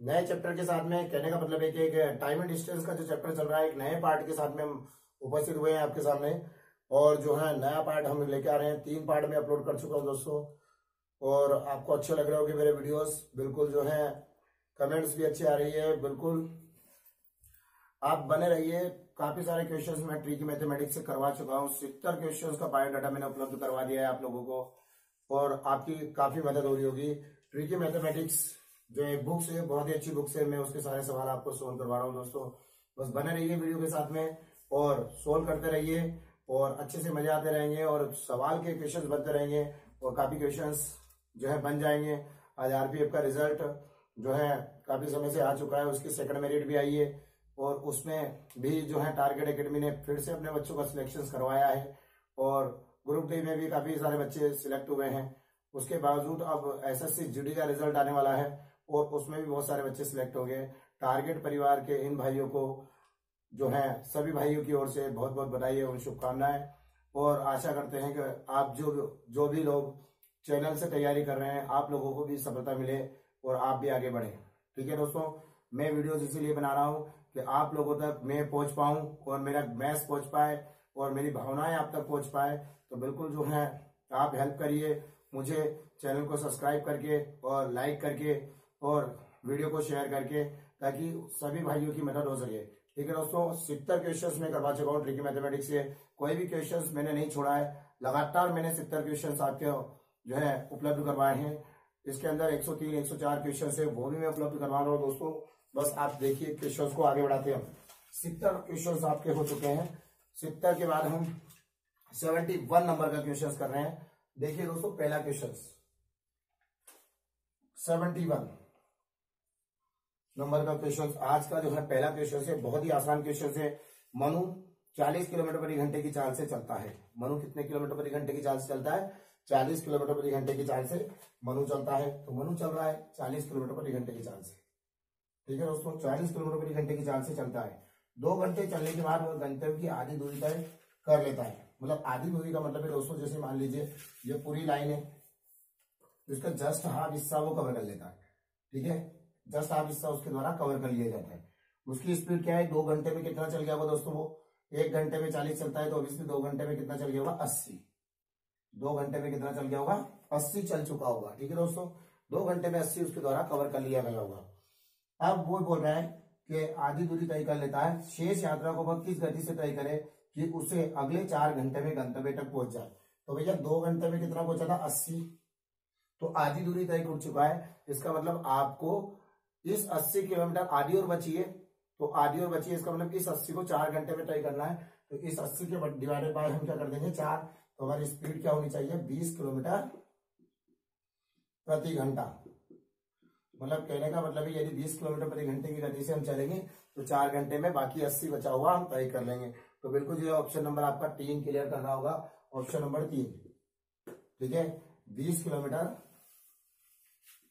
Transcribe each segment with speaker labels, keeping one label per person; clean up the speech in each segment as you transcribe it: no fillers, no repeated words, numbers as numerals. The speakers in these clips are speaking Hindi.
Speaker 1: नए चैप्टर के साथ में। कहने का मतलब है कि एक टाइम एंड डिस्टेंस का जो चैप्टर चल रहा है, एक नए पार्ट के साथ में हम उपस्थित हुए हैं आपके सामने। और जो है नया पार्ट हम लेके आ रहे हैं, 3 पार्ट में अपलोड कर चुका हूँ दोस्तों। और आपको अच्छे लग रहे होंगे मेरे वीडियोस, बिल्कुल जो है कमेंट्स भी अच्छी आ रही है, बिल्कुल आप बने रहिए। काफी सारे क्वेश्चंस मैं ट्रिकी मैथमेटिक्स से करवा चुका हूँ। 70 क्वेश्चंस का बायोडाटा मैंने उपलब्ध करवा दिया है आप लोगों को, और आपकी काफी मदद हो रही होगी। ट्रिकी मैथमेटिक्स जो एक बुक्स है, बहुत ही अच्छी बुक्स है, मैं उसके सारे सवाल आपको सोल्व करवा रहा हूँ दोस्तों। बस बने रहिए वीडियो के साथ में और सोल्व करते रहिए, और अच्छे से मजे आते रहेंगे, और सवाल के क्वेश्चन बनते रहेंगे, और काफी क्वेश्चंस जो है बन जाएंगे। आज आरपीएफ का रिजल्ट जो है काफी समय से आ चुका है, उसकी सेकंड मेरिट भी आई है, और उसमें भी जो है टारगेट एकेडमी ने फिर से अपने बच्चों का सिलेक्शन करवाया है, और ग्रुप डी में भी काफी सारे बच्चे सिलेक्ट हुए हैं। उसके बावजूद अब एसएससी जीडी का रिजल्ट आने वाला है, और उसमें भी बहुत सारे बच्चे सिलेक्ट हो गए। टारगेट परिवार के इन भाइयों को जो है सभी भाइयों की ओर से बहुत बहुत बधाई और शुभकामनाएं, और आशा करते हैं कि आप जो भी लोग चैनल से तैयारी कर रहे हैं, आप लोगों को भी सफलता मिले और आप भी आगे बढ़े। ठीक है दोस्तों, मैं वीडियोस इसीलिए बना रहा हूं कि आप लोगों तक मैं पहुंच पाऊं, और मेरा मैसेज पहुंच पाए, और मेरी भावनाएं आप तक पहुंच पाए। तो बिल्कुल जो है आप हेल्प करिए मुझे, चैनल को सब्सक्राइब करके और लाइक करके और वीडियो को शेयर करके, ताकि सभी भाइयों की मदद हो सके। ठीक है दोस्तों, 70 क्वेश्चन मैं करवा चुका हूँ ट्रिकी मैथमेटिक्स से, कोई भी क्वेश्चन मैंने नहीं छोड़ा है। लगातार मैंने 70 क्वेश्चन आपके जो है उपलब्ध करवाए हैं। इसके अंदर 103, 104 क्वेश्चन है, वो भी मैं उपलब्ध करवा रहा हूँ दोस्तों। बस आप देखिए क्वेश्चन को आगे बढ़ाते हैं। 70 क्वेश्चन आपके हो चुके हैं। 70 के बाद हम 71 नंबर का क्वेश्चन कर रहे हैं। देखिए दोस्तों, पहला क्वेश्चन 71 नंबर का क्वेश्चन आज का जो है पहला क्वेश्चन है, बहुत ही आसान क्वेश्चन है। मनु 40 किलोमीटर प्रति घंटे की चाल से चलता है। मनु कितने किलोमीटर प्रति घंटे की चाल से चलता है? 40 किलोमीटर प्रति घंटे की चाल से मनु चलता है। तो मनु चल रहा है 40 किलोमीटर प्रति घंटे की चाल से। ठीक है दोस्तों, 40 किलोमीटर प्रति घंटे की चाल से चलता है। 2 घंटे चलने के बाद वह गंतव्य की आधी दूरी तय कर लेता है। मतलब आधी दूरी का मतलब है दोस्तों, जैसे मान लीजिए ये पूरी लाइन है, इसका जस्ट हाफ हिस्सा वो कवर कर लेता है। ठीक है, जस्ट हाफ हिस्सा उसके द्वारा कवर कर लिया जाता है। उसकी स्पीड क्या है? 2 घंटे में कितना चल गया होगा दोस्तों? वो 1 घंटे में 40 चलता है, तो ऑब्वियसली 2 घंटे में कितना चल गया होगा? 80। 2 घंटे में कितना चल गया होगा? 80 चल चुका होगा। ठीक है दोस्तों, 2 घंटे में 80 उसके द्वारा कवर कर लिया गया होगा। अब वो बोल रहा है कि आधी दूरी तय कर लेता है, शेष यात्रा को वह किस गति से तय करे कि उसे अगले 4 घंटे में गंतव्य तक पहुंच जाए। तो भैया 2 घंटे में कितना पहुंचा था? 80। तो आधी दूरी तय कर चुका है, इसका मतलब आपको इस 80 किलोमीटर आधी और बची है, तो आधी और बची है, इसका मतलब इस 80 को 4 घंटे में तय करना है। तो इस 80 के डिवाइडेड बाय हम क्या कर देंगे? 4। तो हमारी स्पीड क्या होनी चाहिए? 20 किलोमीटर प्रति घंटा। मतलब कहने का मतलब है यदि 20 किलोमीटर प्रति घंटे की गति से हम चलेंगे तो 4 घंटे में बाकी 80 बचा हुआ हम तय कर लेंगे। तो बिल्कुल जो ऑप्शन नंबर आपका 3 क्लियर करना होगा, ऑप्शन नंबर 3। ठीक है, 20 किलोमीटर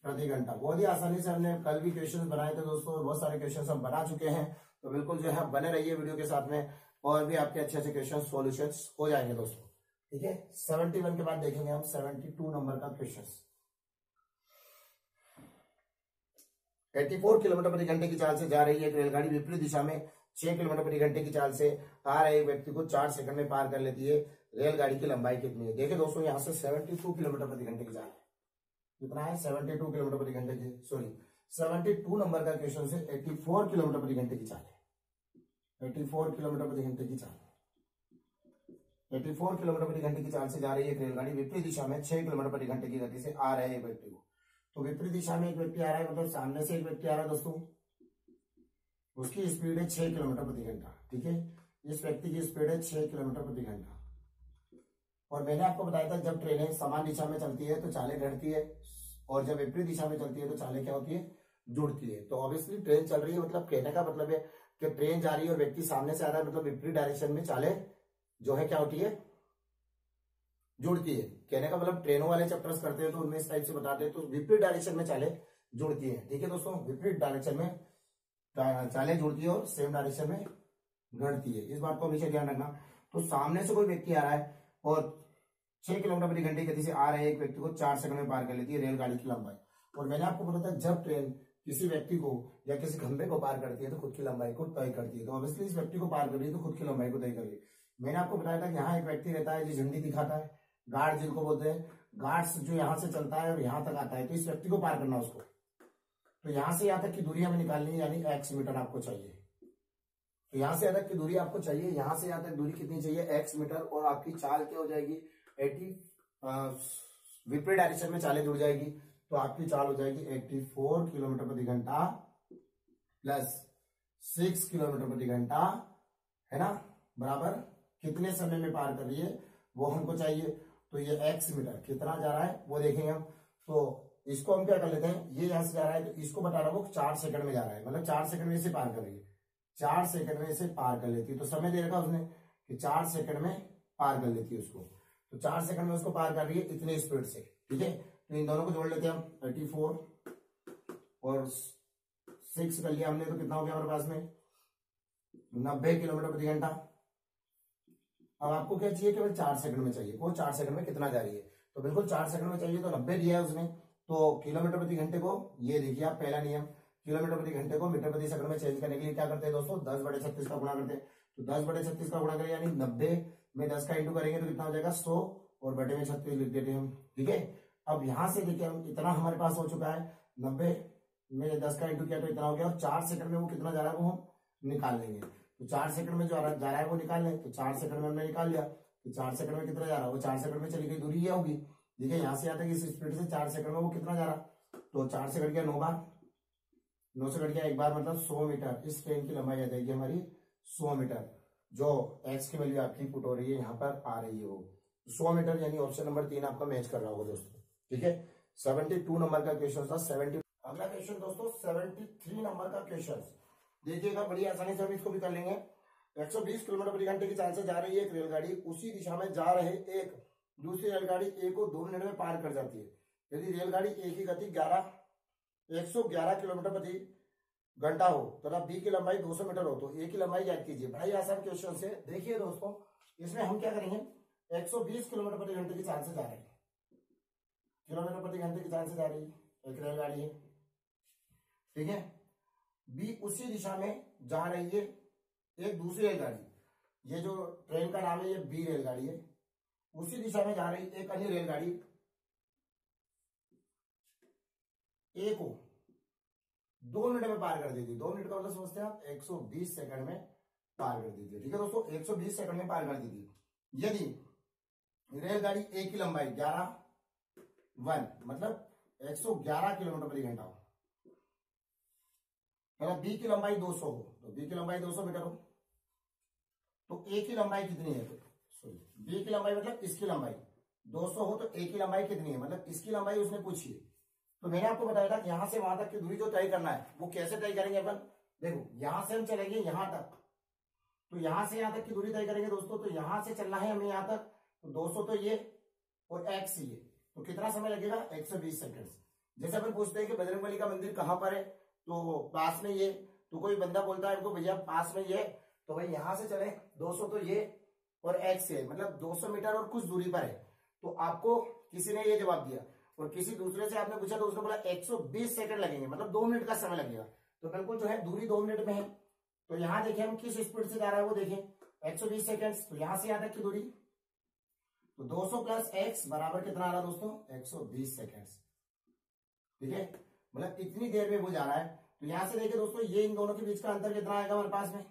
Speaker 1: प्रति घंटा। बहुत ही आसानी से हमने कल भी क्वेश्चन बनाए थे दोस्तों, बहुत सारे क्वेश्चन हम बना चुके हैं। तो बिल्कुल जो है बने रहिए वीडियो के साथ में, और भी आपके अच्छे अच्छे क्वेश्चन सॉल्यूशन हो जाएंगे दोस्तों। ठीक है, 71 के बाद देखेंगे हम 72 नंबर का क्वेश्चन। 84 किलोमीटर प्रति घंटे की चाल से जा रही है एक रेलगाड़ी विपरीत दिशा में 6 किलोमीटर प्रति घंटे की चाल से आ रहे एक व्यक्ति को 4 सेकंड में पार कर लेती है। रेलगाड़ी की लंबाई कितनी है? देखिए दोस्तों, यहाँ से 72 किलोमीटर प्रति घंटे की चाल है। कितना है? 72 किलोमीटर प्रति घंटे की, सॉरी 72 नंबर का क्वेश्चन से 84 किलोमीटर प्रति घंटे की चाल है। 84 किलोमीटर प्रति घंटे की चाल, 84 किलोमीटर प्रति घंटे की चाल से जा रही है एक रेलगाड़ी विपरीत दिशा में 6 किलोमीटर प्रति घंटे की गति से आ रहे हैं एक व्यक्ति को। तो विपरीत दिशा में एक व्यक्ति आ रहा है, मतलब सामने से एक व्यक्ति आ रहा है दोस्तों, उसकी स्पीड है 6 किलोमीटर प्रति घंटा। ठीक है, इस व्यक्ति की स्पीड है 6 किलोमीटर प्रति घंटा। और मैंने आपको बताया था जब ट्रेनें समान दिशा में चलती है तो चालें घटती है, और जब विपरीत दिशा में चलती है तो चालें क्या होती है? जुड़ती है। तो ऑब्वियसली ट्रेन चल रही है, मतलब कहने का मतलब है कि ट्रेन जा रही है और व्यक्ति सामने से आ रहा है, मतलब विपरीत डायरेक्शन में चालें जो है क्या होती है? जुड़ती है। कहने का मतलब ट्रेनों वाले चैप्टर्स करते हैं तो उनमें इस टाइप से बताते हैं, तो विपरीत डायरेक्शन में चालें जुड़ती है। ठीक है दोस्तों, विपरीत डायरेक्शन में चालें जुड़ती है और सेम डायरेक्शन में घटती है। इस बात को हमेशा ध्यान रखना। तो सामने से कोई व्यक्ति आ रहा है और 6 किलोमीटर प्रति घंटे की गति से आ रहे एक व्यक्ति को 4 सेकंड में पार कर लेती है रेलगाड़ी की लंबाई। और मैंने आपको बोला था जब ट्रेन किसी व्यक्ति को या किसी खंभे को पार करती है तो खुद की लंबाई को तय करती है। तो ऑब्वियसली इस व्यक्ति को पार कर रही है तो खुद की लंबाई को तय कर रही है। मैंने आपको बताया था कि यहाँ एक व्यक्ति रहता है जो झंडी दिखाता है, गार्ड जिनको बोलते हैं, गार्ड्स जो यहाँ से चलता है और यहाँ तक आता है, तो इस व्यक्ति को पार करना उसको। तो यहाँ से यहाँ तक की दूरी हमें निकालनी है, यानी x मीटर आपको चाहिए। तो यहाँ से यहाँ तक की दूरी आपको चाहिए, यहाँ से यहाँ तक दूरी कितनी चाहिए, x मीटर। और आपकी चाल क्या हो जाएगी, 80 विपरीत डायरेक्शन में चालें जुड़ जाएगी, तो आपकी चाल हो जाएगी 84 किलोमीटर प्रति घंटा प्लस 6 किलोमीटर प्रति घंटा, है ना, बराबर कितने समय में पार कर रही है वो हमको चाहिए। तो ये x मीटर कितना जा रहा है वो देखेंगे हम। तो इसको हम क्या कर लेते हैं, ये यहां से जा रहा है तो इसको बता रहा हूं 4 सेकंड में जा रहा है, मतलब 4 सेकंड में इसे पार कर रही है, 4 सेकंड में इसे पार कर लेती है। तो समय दे रखा उसने कि 4 सेकंड में पार कर लेती है उसको, तो 4 सेकंड में उसको पार कर रही है इतने स्पीड से, ठीक है। तो इन दोनों को जोड़ लेते हैं हम, 34 और 6 कर लिया हमने, तो कितना हो गया हमारे पास में 90 किलोमीटर प्रति घंटा। अब आपको क्या चाहिए, केवल 4 सेकंड में चाहिए, वो 4 सेकंड में कितना जा रही है, तो बिल्कुल 4 सेकंड में चाहिए, तो 90 दिया है उसने। तो किलोमीटर प्रति घंटे को, ये देखिए आप पहला नियम, किलोमीटर प्रति घंटे को मीटर प्रति सेकंड में चेंज करने के लिए क्या करते हैं दोस्तों, 10/36 का गुणा करते हैं। तो 10/36 का गुणा करें, यानी 90 में 10 का इंटू करेंगे तो कितना हो जाएगा 100, और बटे में 36 लिख देते हैं हम, ठीक है। अब यहां से देखिए हम इतना हमारे पास हो चुका है, 90 में 10 का इंटू किया तो इतना हो गया, और 4 सेकंड में वो कितना जा रहा है वो हम निकाल लेंगे। तो 4 सेकंड में जो जा रहा है वो निकाल लें, तो 4 सेकंड में हमने निकाल लिया, तो 4 सेकंड में कितना जा रहा है, वो 4 सेकंड में चली गई दूरी ये होगी। देखिए यहाँ से आता है कि इस स्पीड से 4 सेकंड में वो कितना जा रहा, तो 4 से कट गया 9 बार, 9 से कट गया 1 बार, मतलब 100 मीटर। इस ट्रेन की लंबाई आ जाएगी हमारी 100 मीटर, जो x की वैल्यू आपकी पुट हो रही है यहाँ पर आ रही है वो 100 मीटर, यानी ऑप्शन नंबर 3 आपका मैच कर रहा होगा दोस्तों, ठीक है। 72 नंबर का क्वेश्चन था। 70 अगला क्वेश्चन दोस्तों 73 नंबर का क्वेश्चन देखिएगा, बड़ी आसानी से हम इसको भी कर लेंगे। 120 किलोमीटर प्रति घंटे की चाल से जा रही है एक रेलगाड़ी, उसी दिशा में जा रहे एक दूसरी रेलगाड़ी ए को 2 मिनट में पार कर जाती है। यदि रेलगाड़ी ए की गति 111 किलोमीटर प्रति घंटा हो तथा बी की लंबाई 200 मीटर हो तो ए की लंबाई ज्ञात कीजिए। बड़ा ही आसान क्वेश्चन है। देखिए दोस्तों, इसमें हम क्या करेंगे, 120 किलोमीटर प्रति घंटे की चाल से जा रहे हैं, किलोमीटर प्रति घंटे की चाल से जा रही है एक रेलगाड़ी है, ठीक है। बी उसी दिशा में जा रही है एक दूसरी रेलगाड़ी, ये जो ट्रेन का नाम है ये बी रेलगाड़ी है, उसी दिशा में जा रही एक अन्य रेलगाड़ी ए को 2 मिनट में पार कर देती। 2 मिनट का मतलब समझते हैं आप, 120 सेकंड में पार कर देती है, ठीक है दोस्तों, 120 सेकंड में पार कर देती। यदि रेलगाड़ी ए की लंबाई 1 मतलब 111 किलोमीटर प्रति घंटा हो, मतलब बी की लंबाई 200 हो, तो बी की लंबाई 200 मीटर हो, तो ए की लंबाई कितनी है, तो सॉरी बी की लंबाई मतलब इसकी लंबाई 200 हो, तो ए की लंबाई कितनी है, मतलब इसकी लंबाई उसने पूछी है। तो मैंने आपको बताया था कि यहां से वहां तक की दूरी जो तय करना है वो कैसे तय करेंगे अपन। देखो यहां से हम चलेंगे यहां तक, तो यहां से यहां तक की दूरी तय करेंगे दोस्तों, तो यहां से चलना है हमें यहां तक, तो 200 तो ये और x ये, तो कितना समय लगेगा 120 सेकंड। जैसे अपन पूछते हैं कि बजरंगबली का मंदिर कहां पर है, तो पास में ये, तो कोई बंदा बोलता है इनको भैया पास में ये, तो भाई यहां से चले 200 तो ये और x ये, मतलब 200 मीटर और कुछ दूरी पर है। तो आपको किसी ने ये जवाब दिया और किसी दूसरे से आपने पूछा तो उसने बोला 120 सेकंड लगेंगे, मतलब 2 मिनट का समय लगेगा। तो बिल्कुल जो है दूरी 2 मिनट में है। तो यहां देखिए हम किस स्पीड से जा रहा है वो देखें, 120 सेकंड, तो यहां से यहां तक की दूरी, तो 200 प्लस x बराबर कितना आ रहा है दोस्तों, 120 सेकंड, ठीक है, मतलब इतनी देर में वो जा रहा है। तो यहां से देखिए दोस्तों, ये इन दोनों के बीच का अंतर कितना आएगा हमारे पास में,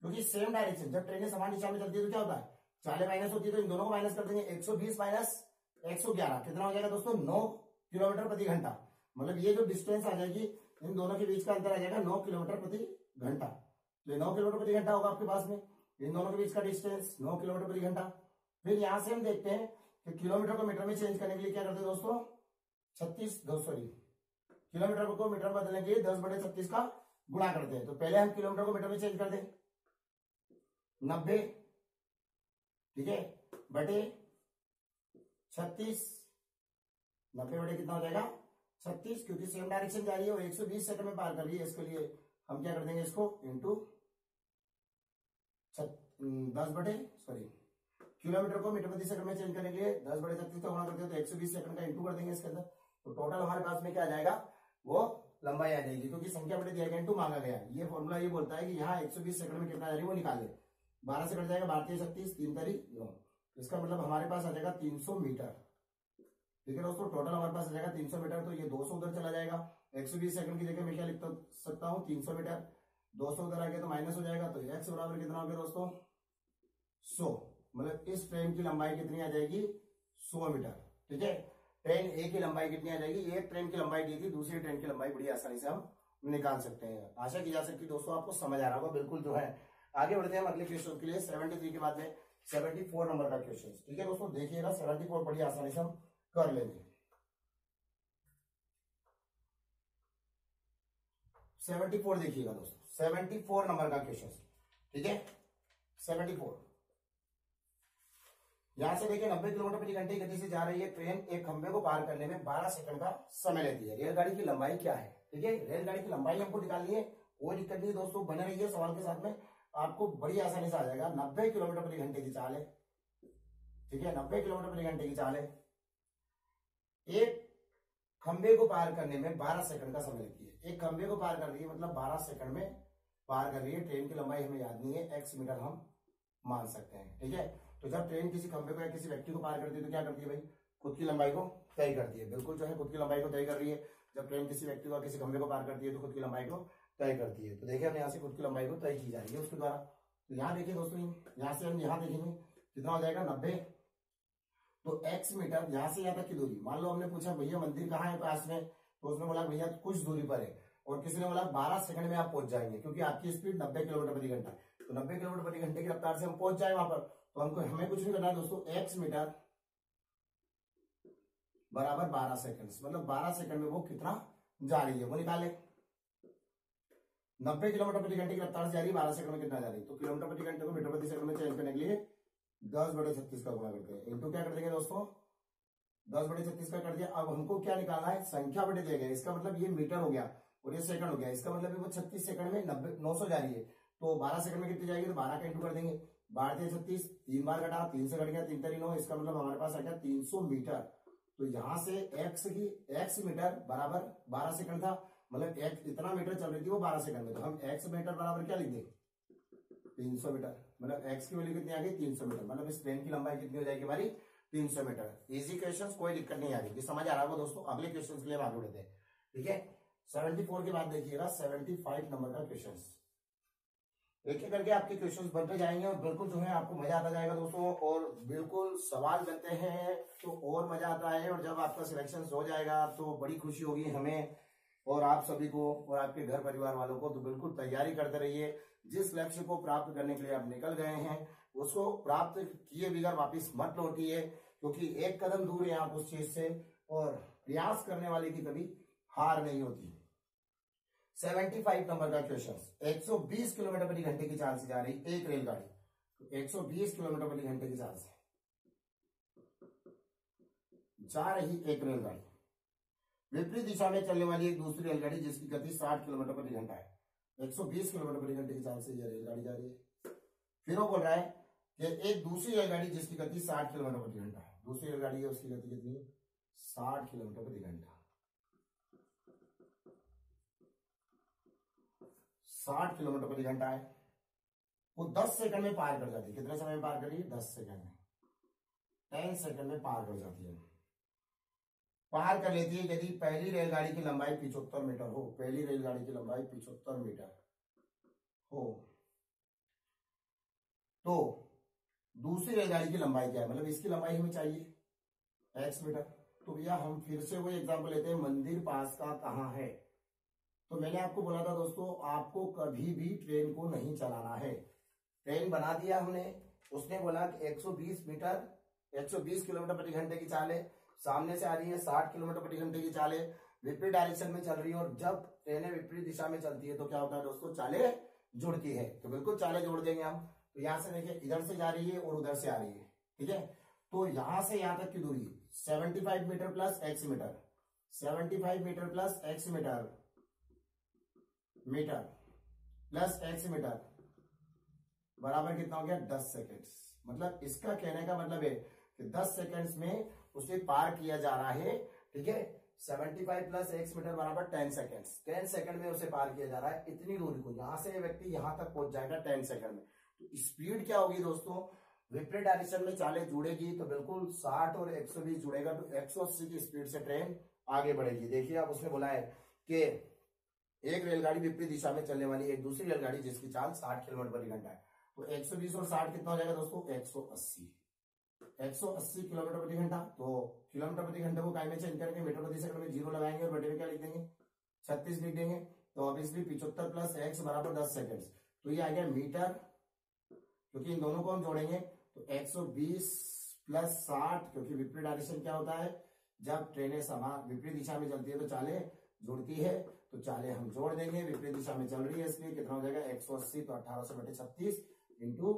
Speaker 1: क्योंकि सेम डायरेक्शन, जब ट्रेनें समान दिशा में चलती है तो क्या होता है, चालें माइनस होती है, तो इन दोनों को माइनस कर देंगे। 120 माइनस 111 कितना हो जाएगा दोस्तों, 9 किलोमीटर प्रति घंटा, मतलब ये जो डिस्टेंस आ जाएगी इन दोनों के बीच का अंतर आ जाएगा 9 किलोमीटर प्रति घंटा। तो ये 9 किलोमीटर प्रति घंटा होगा आपके पास में, इन दोनों के बीच का डिस्टेंस 9 किलोमीटर प्रति घंटा। फिर यहां से हम देखते हैं कि किलोमीटर को मीटर में चेंज करने के लिए क्या करते हैं दोस्तों, 36 किलोमीटर को मीटर में बदलने के लिए 10/36 का गुणा करते हैं। तो पहले हम किलोमीटर को मीटर में चेंज कर दें, 90, ठीक है, बटे 36, 90 बटे कितना हो जाएगा 36, क्योंकि सेम डायरेक्शन जा रही है और 120 सेकंड में पार कर रही है। इसके लिए हम क्या कर देंगे, इसको इंटू 10 किलोमीटर को मीटर प्रति सेकंड में चेंज करने के लिए 10/36 का गुणा करते हैं, तो 120 सेकंड का इंटू कर देंगे इसके अंदर। तो टोटल हमारे पास में क्या आ जाएगा, वो लंबाई आ जाएगी, क्योंकि संख्या बटे दिया गया इंटू मांगा गया। ये फॉर्मूला ये बोलता है कि यहाँ 120 सेकंड में कितना जा रही है वो निकाले। 12 से कट जाएगा 12 36 3 तारीख 9, इसका मतलब हमारे पास आ जाएगा 300 मीटर। ठीक है दोस्तों, टोटल हमारे पास आ जाएगा 300 मीटर। तो ये 200 उधर चला जाएगा, 120 सेकंड की जगह मैं क्या लिख सकता हूँ 300 मीटर, 200 उधर आ गया तो माइनस हो जाएगा, तो x बराबर कितना हो गया दोस्तों 100। मतलब इस ट्रेन की लंबाई कितनी आ जाएगी 100 मीटर। ठीक है, ट्रेन ए की लंबाई कितनी आ जाएगी, एक ट्रेन की लंबाई दी थी, दूसरी ट्रेन की लंबाई बड़ी आसानी से हम निकाल सकते हैं। आशा की जा सकती है दोस्तों आपको समझ आ रहा होगा बिल्कुल जो है। आगे बढ़ते हैं हम अगले क्वेश्चन के लिए 73 के बाद में 74 नंबर का क्वेश्चन। ठीक है दोस्तों, देखिएगा 74 बड़ी आसानी से हम कर लेंगे। 74 देखिएगा दोस्तों, 74 नंबर का क्वेश्चन। ठीक है, 74 यहां से देखिए 90 किलोमीटर प्रति घंटे की गति से जा रही है ट्रेन, एक खंभे को पार करने में 12 सेकंड का समय लेती है। रेलगाड़ी की लंबाई क्या है? ठीक है, रेलगाड़ी की लंबाई हमको निकालनी है, कोई दिक्कत नहीं दोस्तों, बने रहिए सवाल के साथ में, आपको बड़ी आसानी से आ जाएगा। 90 किलोमीटर प्रति घंटे की चाल है। ठीक है, 90 किलोमीटर प्रति घंटे की चाल है, एक खंभे को पार करने में 12 सेकंड का समय लेती है। एक खंभे को पार कर रही है मतलब 12 सेकंड में पार कर रही है। ट्रेन की लंबाई हमें याद नहीं है, x मीटर हम मान सकते हैं। ठीक है, तो जब ट्रेन किसी खंभे को या किसी व्यक्ति को पार करती है तो क्या करती है भाई, खुद की लंबाई को तय करती है। बिल्कुल जो है खुद की लंबाई को तय कर रही है। जब ट्रेन किसी व्यक्ति को किसी खंभे को पार करती है तो खुद की लंबाई को तय करती है। तो देखिए हम यहाँ से खुद की लंबाई को तय की जा रही है उसके द्वारा। तो यहाँ देखिए दोस्तों, यहाँ से हम यहाँ देखेंगे कितना हो जाएगा 90, तो x मीटर यहाँ से यहाँ तक की दूरी। मान लो हमने पूछा भैया मंदिर कहाँ है पास में, तो उसने बोला भैया कुछ दूरी पर है, और किसी ने बोला 12 सेकंड में आप पहुंच जाएंगे, क्योंकि आपकी स्पीड 90 किलोमीटर प्रति घंटा। तो 90 किलोमीटर प्रति घंटे की रफ्तार से हम पहुंच जाए वहां पर, तो हमको हमें कुछ नहीं करना है दोस्तों, x मीटर बराबर 12 सेकंड, मतलब 12 सेकंड में वो कितना जा रही है वो निकाले। 90 किलोमीटर प्रति घंटे की रफ्तार से जा रही है, 12 सेकंड में कितना जा रही है, तो किलोमीटर प्रति घंटे को मीटर प्रति सेकंड में चेंज करने के लिए 10/36 का गुणा करते हैं, इंटू क्या कर देंगे दोस्तों 10/36 का कर दिया। अब हमको क्या निकालना है, संख्या बटे दिया गया, इसका मतलब ये मीटर हो गया और ये सेकंड हो गया, इसका मतलब वो 36 सेकंड में 900 जा रही है, तो 12 सेकंड में कितनी जाएगी, तो 12 का इंटू कर देंगे, 12 36 3 बार घटा, 3 से कट गया, 3 3 9, इसका मतलब हमारे पास आ गया 300 मीटर। तो यहां से x मीटर बराबर 12 सेकंड था, मतलब x इतना मीटर चल रही थी वो 12 सेकंड में, तो हम x मीटर बराबर क्या लिख दें 300 मीटर, मतलब x की वैल्यू कितनी आ गई 300 मीटर, मतलब इस ट्रेन की लंबाई कितनी हो जाएगी हमारी 300 मीटर। इजी क्वेश्चन, कोई दिक्कत नहीं आ रही, समझ आ रहा होगा दोस्तों। अगले क्वेश्चन के लिए हम आगे बढ़ते हैं। ठीक है, 74 के बाद देखिएगा 75 नंबर का क्वेश्चन। एक एक करके आपके क्वेश्चंस बनते जाएंगे और बिल्कुल जो है आपको मजा आता जाएगा दोस्तों, और बिल्कुल सवाल बनते हैं तो और मजा आता है, और जब आपका सिलेक्शन हो जाएगा तो बड़ी खुशी होगी हमें और आप सभी को और आपके घर परिवार वालों को। तो बिल्कुल तैयारी करते रहिए, जिस लक्ष्य को प्राप्त करने के लिए आप निकल गए हैं उसको प्राप्त किए बगैर वापिस मत लौटिए, क्योंकि एक कदम दूर है आप उस चीज से, और प्रयास करने वाले की कभी हार नहीं होती। 75 नंबर का क्वेश्चन, 120 किलोमीटर प्रति घंटे की चाल से जा रही एक रेलगाड़ी, तो 120 किलोमीटर प्रति घंटे की चाल से जा रही एक रेलगाड़ी, विपरीत दिशा में चलने वाली एक दूसरी रेलगाड़ी जिसकी गति 60 किलोमीटर प्रति घंटा है। 120 किलोमीटर प्रति घंटे की चाल से यह रेलगाड़ी जा रही है। फिर वो बोल रहा है कि एक दूसरी रेलगाड़ी जिसकी गति 60 किलोमीटर प्रति घंटा है, दूसरी रेलगाड़ी है उसकी गति कितनी है 60 किलोमीटर प्रति घंटा, 60 किलोमीटर प्रति घंटा है, वो 10 सेकंड में पार कर जाती है। कितने समय में पार कर रही है 10 सेकंड में, 10 सेकंड में पार कर जाती है, पार कर लेती है यदि पहली रेलगाड़ी की लंबाई 75 मीटर हो, पहली रेलगाड़ी की लंबाई 75 मीटर हो, तो दूसरी रेलगाड़ी की लंबाई क्या है, मतलब इसकी लंबाई हमें चाहिए x मीटर। तो भैया हम फिर से वो एग्जांपल लेते हैं, मंदिर पास का कहाँ है। तो मैंने आपको बोला था दोस्तों, आपको कभी भी ट्रेन को नहीं चलाना है। ट्रेन बना दिया हमने, उसने बोला कि 120 मीटर 120 किलोमीटर प्रति घंटे की चाल है, सामने से आ रही है 60 किलोमीटर प्रति घंटे की चाल है, विपरीत डायरेक्शन में चल रही है, और जब ट्रेनें विपरीत दिशा में चलती है तो क्या होता है दोस्तों, चालें जुड़ती है। तो बिल्कुल चालें जोड़ देंगे हम। तो यहां से देखिए इधर से जा रही है और उधर से आ रही है, ठीक है। तो यहां से यहां तक की दूरी 75 metre plus x metre, 75 metre plus x metre plus x metre बराबर कितना हो गया 10 सेकेंड। मतलब इसका कहने का मतलब है कि 10 सेकेंड्स में उसे पार किया जा रहा है, ठीक है, 75 प्लस x मीटर बराबर 10 सेकेंड। 10 सेकंड में उसे पार किया जा रहा है। इतनी दूरी को यहां से व्यक्ति यहां तक पहुंच जाएगा 10 सेकंड में। तो स्पीड क्या होगी दोस्तों, विपरीत डायरेक्शन में चालें जुड़ेगी तो बिल्कुल 60 और 120 जुड़ेगा तो 180 की स्पीड से ट्रेन आगे बढ़ेगी। देखिए आप उसने बोला है कि एक रेलगाड़ी विपरीत दिशा में चलने वाली एक दूसरी रेलगाड़ी जिसकी चाल 60 किलोमीटर प्रति घंटा है। तो 120 और 60 कितना हो जाएगा दोस्तों, 180 किलोमीटर प्रति घंटा। तो किलोमीटर प्रति घंटे को काय में चेंज करेंगे, मीटर प्रति सेकंड में 0 लगाएंगे और बटे में क्या लिख देंगे, 36 लिख देंगे। तो ऑब्वियसली 75 प्लस x बराबर 10 सेकेंड। तो ये आ गया मीटर, क्योंकि इन दोनों को हम जोड़ेंगे तो 120 प्लस 60, क्योंकि विपरीत डायरेक्शन क्या होता है, जब ट्रेनें समान विपरीत दिशा में चलती है तो चालें जुड़ती है। तो चालें हम जोड़ देंगे, विपरीत दिशा में चल रही है इसलिए कितना हो जाएगा 180। तो 1800 बटे 36 इंटू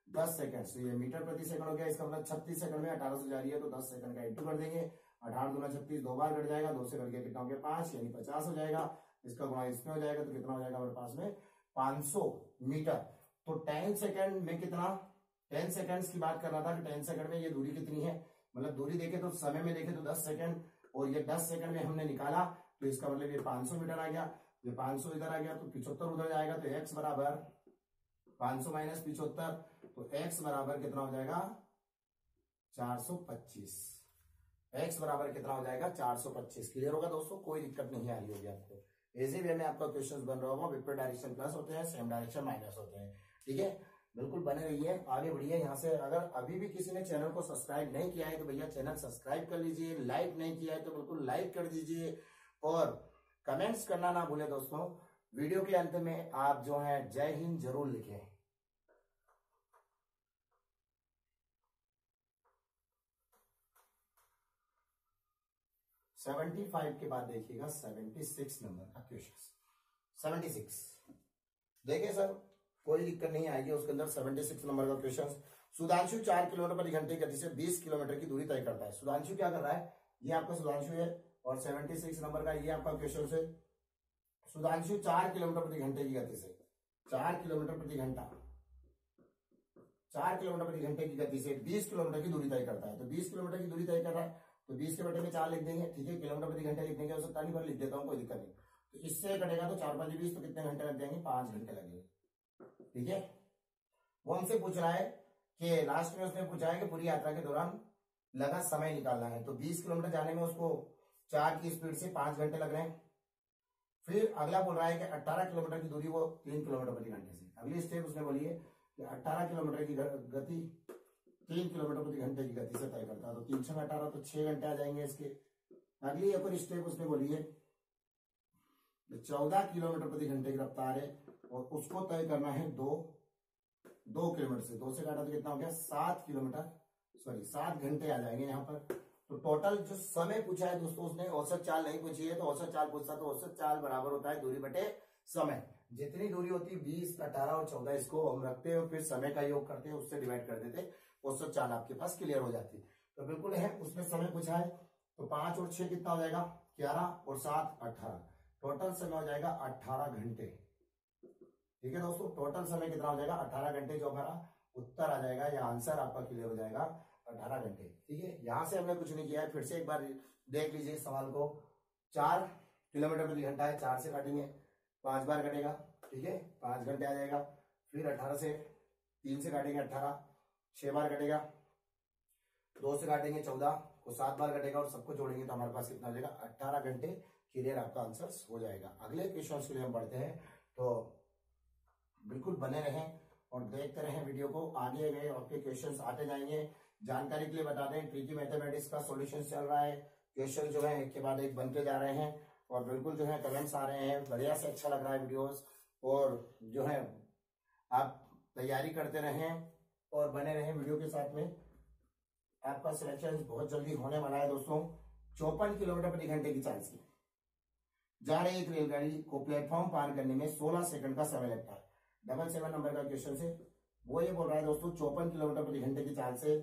Speaker 1: 10 सेकंड। तो ये मीटर प्रति सेकंड हो गया। इसका मतलब 36 सेकंड में 1800 जा रही है तो 10 सेकंड का इंटू कर देंगे। 18 दूना 36, 2 बार कट जाएगा, 2 से कट के कितना हो गया 5, यानी 50 हो जाएगा। इसका गुणा इसमें हो जाएगा तो कितना हो जाएगा हमारे पास में 500 मीटर। तो 10 सेकंड में कितना, 10 सेकंड्स की बात कर रहा था कि 10 सेकंड में ये दूरी कितनी है, मतलब दूरी देखे तो समय में देखे तो 10 सेकंड, और ये 10 सेकंड में हमने निकाला तो इसका मतलब ये 500 मीटर आ गया। ये 500 इधर आ गया तो 75 उधर जाएगा तो x बराबर 500 माइनस 75, तो x बराबर कितना हो जाएगा 425। x बराबर कितना हो जाएगा 425। क्लियर होगा दोस्तों, कोई दिक्कत नहीं आ रही होगी आपको। इसी वे में आपका क्वेश्चन बन रहा होगा, विपरीत डायरेक्शन प्लस होते हैं, सेम डायरेक्शन माइनस होते हैं। ठीक है, बिल्कुल बने रहिए, आगे बढ़िए यहाँ से। अगर अभी भी किसी ने चैनल को सब्सक्राइब नहीं किया है तो भैया चैनल सब्सक्राइब कर लीजिए, लाइक नहीं किया है तो बिल्कुल लाइक कर दीजिए, और कमेंट्स करना ना भूले दोस्तों। वीडियो के अंत में आप जो है जय हिंद जरूर लिखें। सेवेंटी 75 के बाद देखिएगा 76 नंबर का क्वेश्चन। 76 देखिए सर, कोई दिक्कत नहीं आएगी उसके अंदर। 76 नंबर का क्वेश्चन, सुधांशु 4 किलोमीटर प्रति घंटे की गति से 20 किलोमीटर की दूरी तय करता है। सुधांशु क्या कर रहा है, ये आपका सुधांशु है, और 76 नंबर का ये आपका क्वेश्चन है। सुधांशु 4 किलोमीटर प्रति घंटे की गति से 4 किलोमीटर प्रति घंटा 4 किलोमीटर प्रति घंटे की गति से 20 किलोमीटर की दूरी तय करता है। तो 20 किलोमीटर की दूरी तय कर रहा है तो 20 के बटे में 4 लिख देंगे। ठीक है, किलोमीटर प्रति घंटे लिख देंगे, हो सकता नहीं पर लिख देता हूँ, कोई दिक्कत नहीं। तो इससे कटेगा तो 4 5 20, तो कितने घंटे लग जाएंगे, 5 घंटे लगेंगे। ठीक है, वो हमसे पूछ रहा है कि लास्ट में उसने पूछा है कि पूरी यात्रा के दौरान लगा समय निकालना है। तो 20 किलोमीटर जाने में उसको 4 की स्पीड से 5 घंटे लग रहे हैं। फिर अगला बोल रहा है कि 18 किलोमीटर की दूरी वो 3 किलोमीटर प्रति घंटे से। अगली स्टेप उसने बोली है कि 18 किलोमीटर की गति 3 किलोमीटर प्रति घंटे की गति से तय करता है। तो 3 से 18 तो 6 घंटे आ जाएंगे इसके। अगली एक और स्टेप उसने बोली है 14 किलोमीटर प्रति घंटे की रफ्तार है और उसको तय करना है 2 किलोमीटर से। 2 से काटा तो कितना हो गया 7 किलोमीटर, सॉरी 7 घंटे आ जाएंगे यहाँ पर। तो टोटल जो समय पूछा है दोस्तों, उसने औसत चाल नहीं पूछी है। तो औसत चाल पूछता तो औसत चाल बराबर होता है दूरी बटे समय। जितनी दूरी होती है 20, 18 और 14, इसको हम रखते हैं और फिर समय का योग करते हैं, उससे डिवाइड कर देते, औसत चाल आपके पास क्लियर हो जाती है। तो बिल्कुल है, उसमें समय पूछा है तो 5 और 6 कितना हो जाएगा 11 और 7 18, टोटल समय हो जाएगा 18 घंटे। ठीक है दोस्तों, टोटल समय कितना हो जाएगा 18 घंटे, जो हमारा उत्तर आ जाएगा या आंसर आपका क्लियर हो जाएगा 18 घंटे। ठीक है, यहां से हमने कुछ नहीं किया है, फिर से एक बार देख लीजिए सवाल को। 4 किलोमीटर प्रति घंटा है, 4 से काटेंगे 5 बार कटेगा। ठीक है, 5 घंटे आ जाएगा। फिर 18 से 3 से काटेंगे 18, 6 बार कटेगा। 2 से काटेंगे 14 को 7 बार कटेगा, और सबको जोड़ेंगे तो हमारे पास कितना हो जाएगा 18 घंटे। क्लियर, आपका आंसर हो जाएगा। अगले क्वेश्चन के लिए हम बढ़ते हैं, तो बिल्कुल बने रहें और देखते रहें वीडियो को। आगे गए आपके क्वेश्चंस आते जाएंगे। जानकारी के लिए बता दें, ट्रिकी मैथमेटिक्स का सॉल्यूशन चल रहा है। क्वेश्चन जो है एक के बाद एक बनते जा रहे हैं, और बिल्कुल जो है कमेंट्स आ रहे हैं, बढ़िया से अच्छा लग रहा है वीडियोस। और जो है आप तैयारी करते रहें और बने रहें वीडियो के साथ में। आपका सिलेक्शन बहुत जल्दी होने वाला है दोस्तों। 54 किलोमीटर प्रति घंटे की चाल से जा रही एक रेलगाड़ी को प्लेटफॉर्म पार करने में 16 सेकंड का समय लगता है। 77 नंबर का क्वेश्चन से वो ये बोल रहा है दोस्तों, 54 किलोमीटर प्रति घंटे की चाल से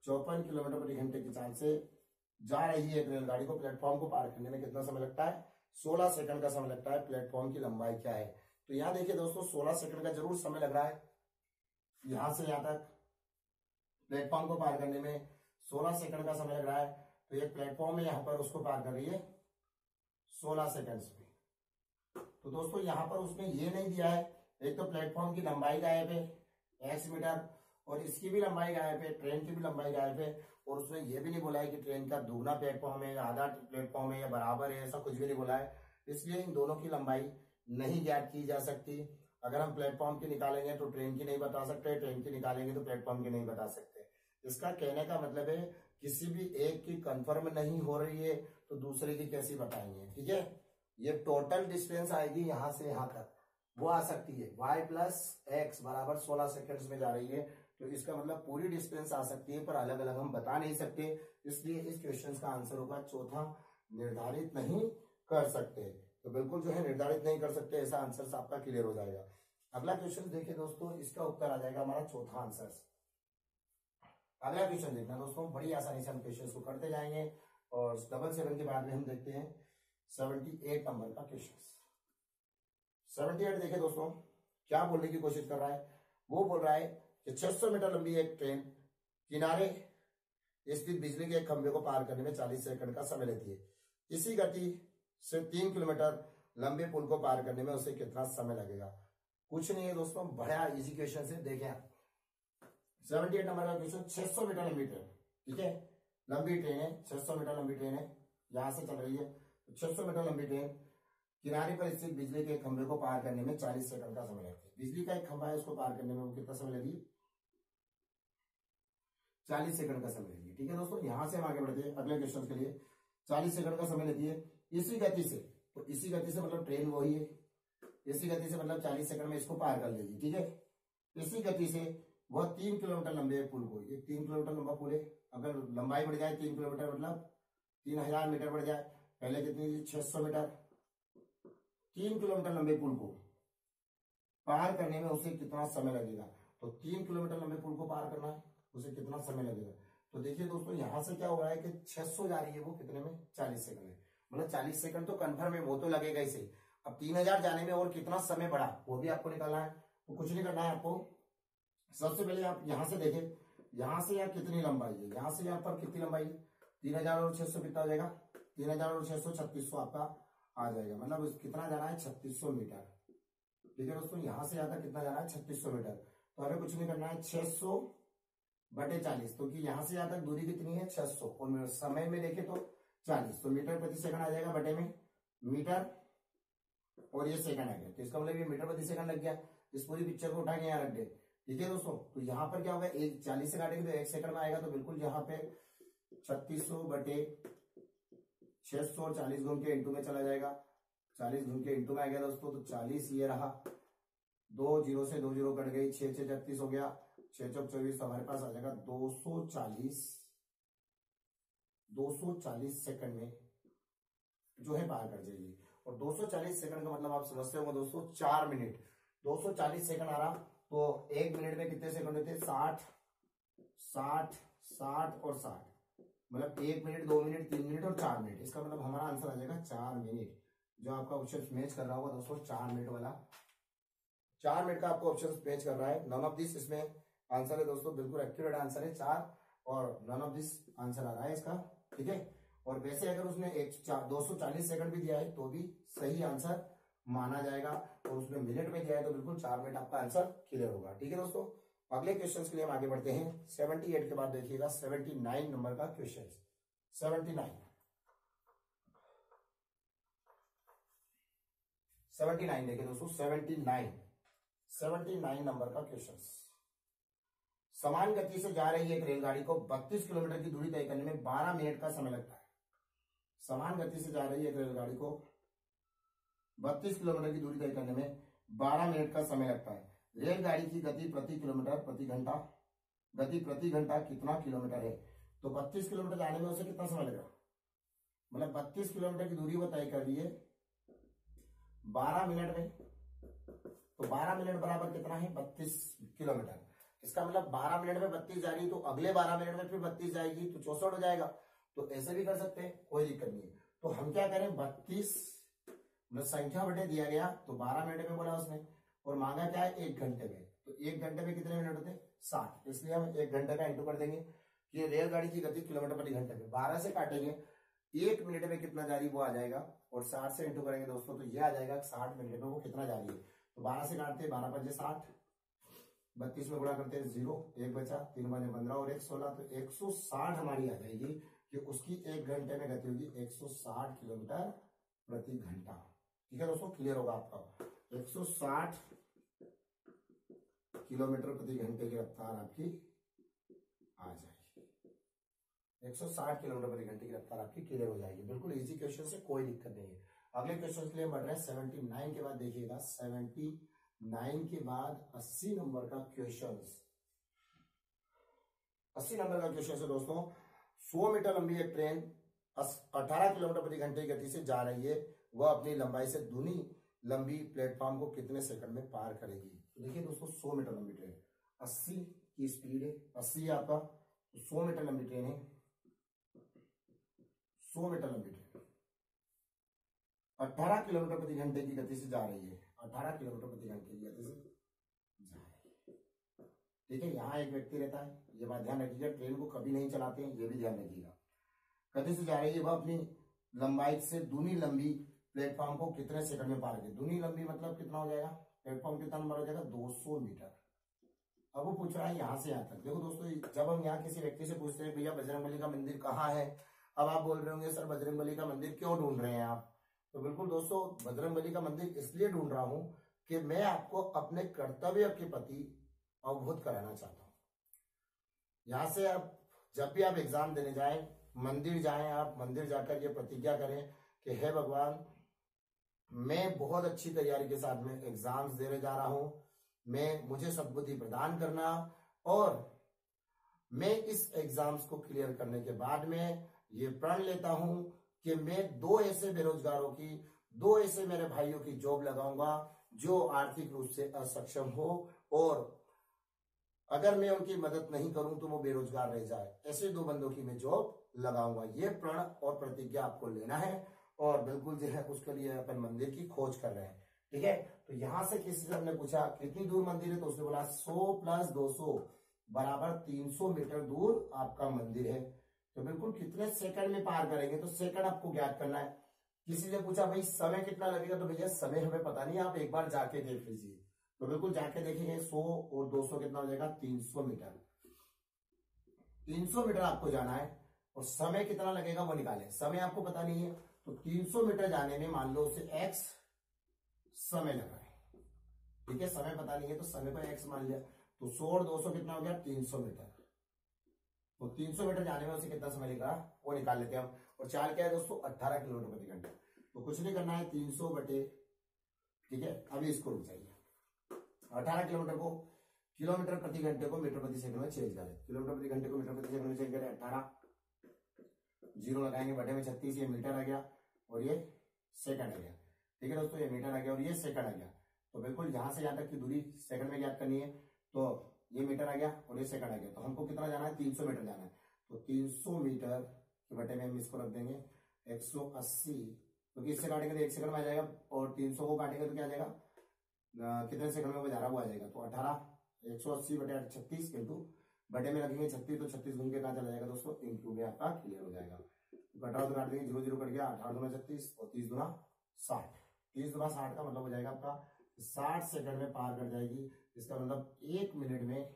Speaker 1: 54 किलोमीटर प्रति घंटे की चाल से जा रही है एक रेलगाड़ी को प्लेटफॉर्म को पार करने में कितना समय लगता है, 16 सेकंड का समय लगता है। प्लेटफॉर्म की लंबाई क्या है, तो यहाँ देखिए दोस्तों 16 सेकंड का जरूर समय लग रहा है। यहां से यहां तक प्लेटफॉर्म को पार करने में 16 सेकंड का समय लग रहा है। तो एक प्लेटफॉर्म है, यहाँ पर उसको पार कर रही है 16 सेकंड्स में। तो दोस्तों यहाँ पर उसने ये नहीं दिया है, एक तो प्लेटफॉर्म की लंबाई गायब है x मीटर, और इसकी भी लंबाई गायब है, ट्रेन की भी लंबाई गायब है, और उसने ये भी नहीं बोला है कि ट्रेन का दुगना प्लेटफॉर्म है या आधा प्लेटफॉर्म है या बराबर है, ऐसा कुछ भी नहीं बोला है। इसलिए इन दोनों की लंबाई नहीं ज्ञात की जा सकती। अगर हम प्लेटफॉर्म की निकालेंगे तो ट्रेन की नहीं बता सकते, ट्रेन की निकालेंगे तो प्लेटफॉर्म की नहीं बता सकते। इसका कहने का मतलब है किसी भी एक की कंफर्म नहीं हो रही है तो दूसरे की कैसी बताएंगे। ठीक है, ये टोटल डिस्टेंस आएगी यहां से यहां तक, वो आ सकती है y प्लस एक्स बराबर 16 सेकंड्स में जा रही है, तो इसका मतलब पूरी डिस्टेंस आ सकती है, पर अलग अलग हम बता नहीं सकते। इसलिए इस क्वेश्चन का आंसर होगा चौथा, निर्धारित नहीं कर सकते। तो बिल्कुल जो है निर्धारित नहीं कर सकते, ऐसा आंसर आपका क्लियर हो जाएगा। अगला क्वेश्चन देखिए दोस्तों, इसका उत्तर आ जाएगा हमारा चौथा आंसर। अगला क्वेश्चन देखना दोस्तों, बड़ी आसानी से हम क्वेश्चन को करते जाएंगे, और 777 के बाद में हम देखते हैं 78 नंबर का क्वेश्चन। 78 देखिए दोस्तों, क्या बोलने की कोशिश कर रहा है, वो बोल रहा है कि 600 मीटर लंबी एक ट्रेन किनारे स्थित बिजली के एक खंभे को पार करने में 40 सेकंड का समय लेती है। इसी गति से 3 किलोमीटर लंबे पुल को पार करने में उसे कितना समय लगेगा। कुछ नहीं है दोस्तों, बड़ा इजी क्वेश्चन से देखें। 78 नंबर का क्वेश्चन, 600 मीटर लंबी ट्रेन, ठीक है, लंबी ट्रेन है, 600 मीटर लंबी ट्रेन है, यहां से चल रही है। 600 मीटर लंबी ट्रेन किनारे पर स्थित बिजली के खंभे को पार करने में 40 सेकंड का समय लगता है। बिजली का एक खंभा है, उसको पार करने में वो कितना समय लगी, 40 सेकंड का समय लेगी। ठीक है दोस्तों, यहां से हम आगे बढ़ते हैं अगले क्वेश्चन के लिए। 40 सेकंड का समय लेती है इसी गति से, तो इसी गति से मतलब ट्रेन वही है, इसी गति से मतलब 40 सेकंड में इसको पार कर लेगी। ठीक है, इसी गति से वह 3 किलोमीटर लंबे पुल को, ये 3 किलोमीटर लंबा पुल है, अगर लंबाई बढ़ जाए 3 किलोमीटर मतलब 3000 मीटर बढ़ जाए, पहले कितनी थी 600 मीटर, 3 किलोमीटर लंबे पुल को पार करने में उसे कितना समय लगेगा। तो 3 किलोमीटर लंबे पुल को पार करना है, उसे कितना समय लगेगा। तो देखिए दोस्तों, यहां से क्या हो रहा है कि 600 जा रही है, वो कितने में 40 सेकंड में, मतलब 40 सेकंड तो कंफर्म है, वो तो लगेगा इसे। अब 3000 जाने में और कितना समय बढ़ा वो भी आपको निकालना है। तो कुछ नहीं करना है आपको, सबसे पहले आप यहां से देखें, यहां से यहाँ कितनी लंबाई है, यहां से यहाँ पर कितनी लंबाई है, 3000 और 600 कितना हो जाएगा, 3000 और 600 3600 आपका आ जाएगा, मतलब कितना जाना है 3600 मीटर। ठीक है दोस्तों, यहां से यहाँ तक कितना जाना है 3600 मीटर। तो हमें कुछ नहीं करना है, 600 बटे 40, क्योंकि यहां से यहाँ तक दूरी कितनी है 600, और समय में देखे तो 40, तो मीटर प्रति सेकंड आ जाएगा, बटे में मीटर और ये सेकंड आ गया, तो इसका मतलब ये मीटर प्रति सेकंड लग गया। इस पूरी पिक्चर को उठा के यहाँ रख दे। ठीक है दोस्तों, तो यहाँ पर क्या होगा, 40 से काटेंगे तो 1 सेकंड में आएगा, तो बिल्कुल यहाँ पे 3600 बटे 600 और 40 घूम के इंटू में चला जाएगा, 40 घूम के इंटू में आ गया दोस्तों, तो 40 ये रहा, 2 जीरो से 2 जीरो कट गई, 6 6 36 हो गया, 6 चौक 24, तो हमारे पास आ जाएगा 240 सेकंड में जो है पार कर जाएगी। और 240 सेकंड का मतलब आप समझते होंगे दोस्तों 4 मिनट, 240 सेकंड आ रहा, तो 1 मिनट में कितने सेकंड होते हैं 60 60 60 और 60, मतलब 1 मिनट 2 मिनट 3 मिनट और 4 मिनट। इसका मतलब हमारा आंसर आ जाएगा 4 मिनट, जो आपका ऑप्शन मैच कर रहा होगा दोस्तों 4 मिनट वाला, 4 मिनट का आपको ऑप्शन मैच कर रहा है। नन ऑफ दिस इसमें आंसर है दोस्तों, बिल्कुल एक्यूरेट आंसर है 4, और नन ऑफ दिस आंसर आ रहा है इसका। ठीक है, और वैसे अगर उसने 240 सेकंड भी दिया है तो भी सही आंसर माना जाएगा, और उसने मिनट में दिया है तो बिल्कुल 4 मिनट आपका आंसर क्लियर होगा। ठीक है दोस्तों, अगले क्वेश्चन के लिए हम आगे बढ़ते हैं। 78 के बाद देखिएगा 79 नंबर का क्वेश्चन। 79 देखिए दोस्तों, 79 नंबर का क्वेश्चन। समान गति से जा रही एक रेलगाड़ी को 32 किलोमीटर की दूरी तय करने में 12 मिनट का समय लगता है। समान गति से जा रही एक रेलगाड़ी को 32 किलोमीटर की दूरी तय करने में 12 मिनट का समय लगता है। रेलगाड़ी की गति प्रति किलोमीटर प्रति घंटा, गति प्रति घंटा कितना किलोमीटर है। तो 32 किलोमीटर जाने में उसे कितना समय लगेगा, मतलब 32 किलोमीटर की दूरी वो तय कर रही है 12 मिनट में, तो 12 मिनट बराबर कितना है 32 किलोमीटर। इसका मतलब 12 मिनट में 32 जा रही है, तो अगले 12 मिनट में फिर 32 जाएगी, तो 64 हो जाएगा। तो ऐसे भी कर सकते हैं, कोई दिक्कत नहीं है। तो हम क्या करें, 32 मतलब संख्या बटे दिया गया, तो 12 मिनट में बोला उसने, और मांगा क्या है 1 घंटे में, तो 1 घंटे में कितने मिनट होते हैं 60, इसलिए हम 1 घंटे का इंटू कर देंगे कि रेलगाड़ी की गति किलोमीटर प्रति घंटे में 12 से काटेंगे 1 मिनट में कितना जा रही है वो आ जाएगा, और 60 से इंटू करेंगे दोस्तों तो ये आ जाएगा 60 मिनट में वो कितना जा रही है। तो 12 से काटते हैं, 12 5 60, 32 में गुणा करते हैं 0, 1 बचा, 3 5 15 और 1 16, तो 160 हमारी आ जाएगी कि उसकी 1 घंटे में गति होगी 160 किलोमीटर प्रति घंटा। ठीक है दोस्तों, क्लियर होगा आपका। 160 किलोमीटर प्रति घंटे की रफ्तार आपकी आ जाएगी, 160 किलोमीटर प्रति घंटे की रफ्तार आपकी क्लियर हो जाएगी। बिल्कुल इजी क्वेश्चन से कोई दिक्कत नहीं है। अगले क्वेश्चन के लिए बढ़ रहे हैं 79 के बाद। देखिएगा 79 के बाद 80 नंबर का क्वेश्चन। 80 नंबर का क्वेश्चन है दोस्तों, 100 मीटर लंबी एक ट्रेन 18 किलोमीटर प्रति घंटे की गति से जा रही है, वह अपनी लंबाई से दूनी लंबी प्लेटफॉर्म को कितने सेकंड में पार करेगी। तो देखिए दोस्तों 100 मीटर लंबी ट्रेन, 80 की स्पीड है, 80 है आपका, तो 100 मीटर लंबी ट्रेन है, 100 मीटर लंबी ट्रेन 18 किलोमीटर प्रति घंटे की गति से जा रही है, 18 किलोमीटर प्रति घंटे की गति से जा रही है। ठीक है, यहाँ एक व्यक्ति रहता है, ये बात ध्यान रखिएगा, ट्रेन को कभी नहीं चलाते हैं, ये भी ध्यान रखिएगा। गति से जा रही है, वह अपनी लंबाई से दूनी लंबी प्लेटफॉर्म को कितने सेकंड में पार करेगी। दूनी लंबी मतलब कितना हो जाएगा, प्लेटफॉर्म कितना नंबर हो जाएगा, 200 मीटर। अब वो पूछ रहा है यहां से यहां तक। देखो दोस्तों, जब हम यहाँ किसी व्यक्ति से पूछते हैं भैया बजरंगबली का मंदिर कहाँ है, अब आप बोल रहे होंगे सर बजरंगबली का मंदिर क्यों ढूंढ रहे हैं आप। तो बिल्कुल दोस्तों, बजरंगबली का मंदिर इसलिए ढूंढ रहा हूं कि मैं आपको अपने कर्तव्य के प्रति अवगत कराना चाहता हूं। यहां से आप जब भी आप एग्जाम देने जाएं, मंदिर जाएं, आप मंदिर जाकर ये प्रतिज्ञा करें कि हे भगवान, मैं बहुत अच्छी तैयारी के साथ में एग्जाम्स देने जा रहा हूं, मुझे सद्बुद्धि प्रदान करना, और मैं इस एग्जाम्स को क्लियर करने के बाद में ये प्रण लेता हूं कि मैं 2 ऐसे बेरोजगारों की, 2 ऐसे मेरे भाइयों की जॉब लगाऊंगा जो आर्थिक रूप से असक्षम हो, और अगर मैं उनकी मदद नहीं करूं तो वो बेरोजगार रह जाए, ऐसे 2 बंदों की मैं जॉब लगाऊंगा। ये प्रण और प्रतिज्ञा आपको लेना है, और बिल्कुल जो है उसके लिए अपन मंदिर की खोज कर रहे हैं। ठीक है, तो यहां से किसी से हमने पूछा कितनी दूर मंदिर है, तो उसने बोला 100 + 200 बराबर 300 मीटर दूर आपका मंदिर है। तो बिल्कुल कितने सेकंड में पार करेंगे, तो सेकंड आपको ज्ञात करना है। किसी ने पूछा भाई समय कितना लगेगा, तो भैया समय हमें पता नहीं, आप एक बार जाके देख लीजिए। तो बिल्कुल जाके देखेंगे 100 और 200 कितना हो जाएगा, 300 मीटर। 300 मीटर आपको जाना है, और समय कितना लगेगा वो निकालें। समय आपको पता नहीं है, तो 300 मीटर जाने में मान लो उसे x समय लगा है। ठीक है, समय पता नहीं है तो समय को x मान लिया, तो 100 और 200 कितना हो गया, 300 मीटर। तो 300 मीटर जाने में उसे कितना समय लगा वो निकाल लेते हैं हम। और चाल क्या है दोस्तों, 18 किलोमीटर प्रति घंटे। तो कुछ नहीं करना है, 300 बटे, ठीक है, अभी इसको रुक जाइए, 18 किलोमीटर को किलोमीटर प्रति घंटे को मीटर प्रति सेकंड में चेंज करें, किलोमीटर प्रति घंटे को मीटर प्रति सेकंड में चेंज करें, 18 0 लगाएंगे, बटे में 36, ये मीटर आ गया और ये सेकंड आ गया। ठीक है दोस्तों, ये मीटर आ गया और ये सेकंड आ गया। तो बिल्कुल यहां से यहां तक की दूरी सेकंड में ज्ञात करनी है, तो ये मीटर आ गया और ये सेकंड आ गया। तो हमको कितना जाना है, 300 मीटर जाना है। तो 300 मीटर के बटे में हम इसको रख देंगे 180, क्योंकि इससे काटेंगे तो 1 सेकंड में आ जाएगा, और 300 को काटेंगे तो क्या आ जाएगा, कितने सेकंड में वो जा रहा वो आ जाएगा। तो 18 180 बटे 36 इंटू बटे में रखेंगे 36, तो 36 घूम के कहा चला जाएगा दोस्तों, इंटू में आपका क्लियर हो जाएगा। तो 18 तो काट देंगे, 0 0 कट गया, 18 दूना 36 और 30 दूना 60। 30 दूना 60 का मतलब हो जाएगा आपका 60 सेकंड में पार कर जाएगी। इसका मतलब 1 मिनट में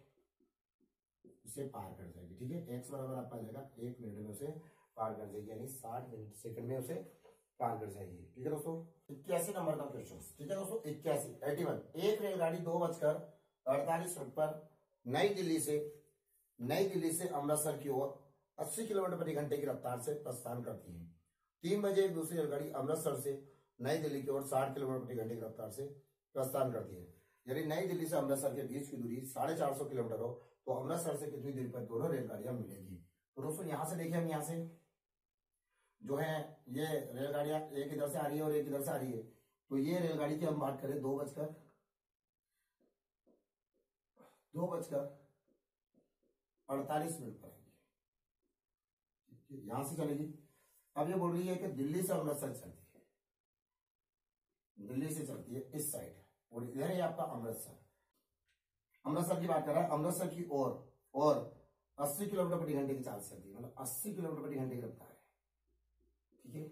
Speaker 1: उसे पार कर जाएगी। ठीक है, x बराबर आपका आ जाएगा 1 मिनट में उसे पार कर जाएगी, यानी 60 सेकंड में उसे पार कर जाएगी। ठीक है दोस्तों, 81 नंबर का क्वेश्चन। ठीक है दोस्तों, 81 एक रेलगाड़ी 2:48 पर नई दिल्ली से अमृतसर की ओर 80 किलोमीटर प्रति घंटे की रफ्तार से प्रस्थान करती है। 3 बजे एक दूसरी रेलगाड़ी अमृतसर से नई दिल्ली की ओर 60 किलोमीटर प्रति घंटे की रफ्तार से प्रस्थान करती है। यदि नई दिल्ली से अमृतसर के बीच की दूरी 450 किलोमीटर हो, तो अमृतसर से कितनी दूरी पर दोनों रेलगाड़ियां मिलेगी। तो दोस्तों यहां से देखिए, हम यहां से जो है ये रेलगाड़ियां एक इधर से आ रही है और एक इधर से आ रही है। तो ये रेलगाड़ी की हम बात करें 2:48 पर आएगी, यहां से चलेगी। अब ये बोल रही है कि दिल्ली से अमृतसर चलती है, दिल्ली से चलती है इस साइड, और इधर है आपका अमृतसर की बात कर रहा है। अमृतसर की और 80 किलोमीटर प्रति घंटे की चाल से चलती है, मतलब 80 किलोमीटर प्रति घंटे की रफ्तार है। ठीक है,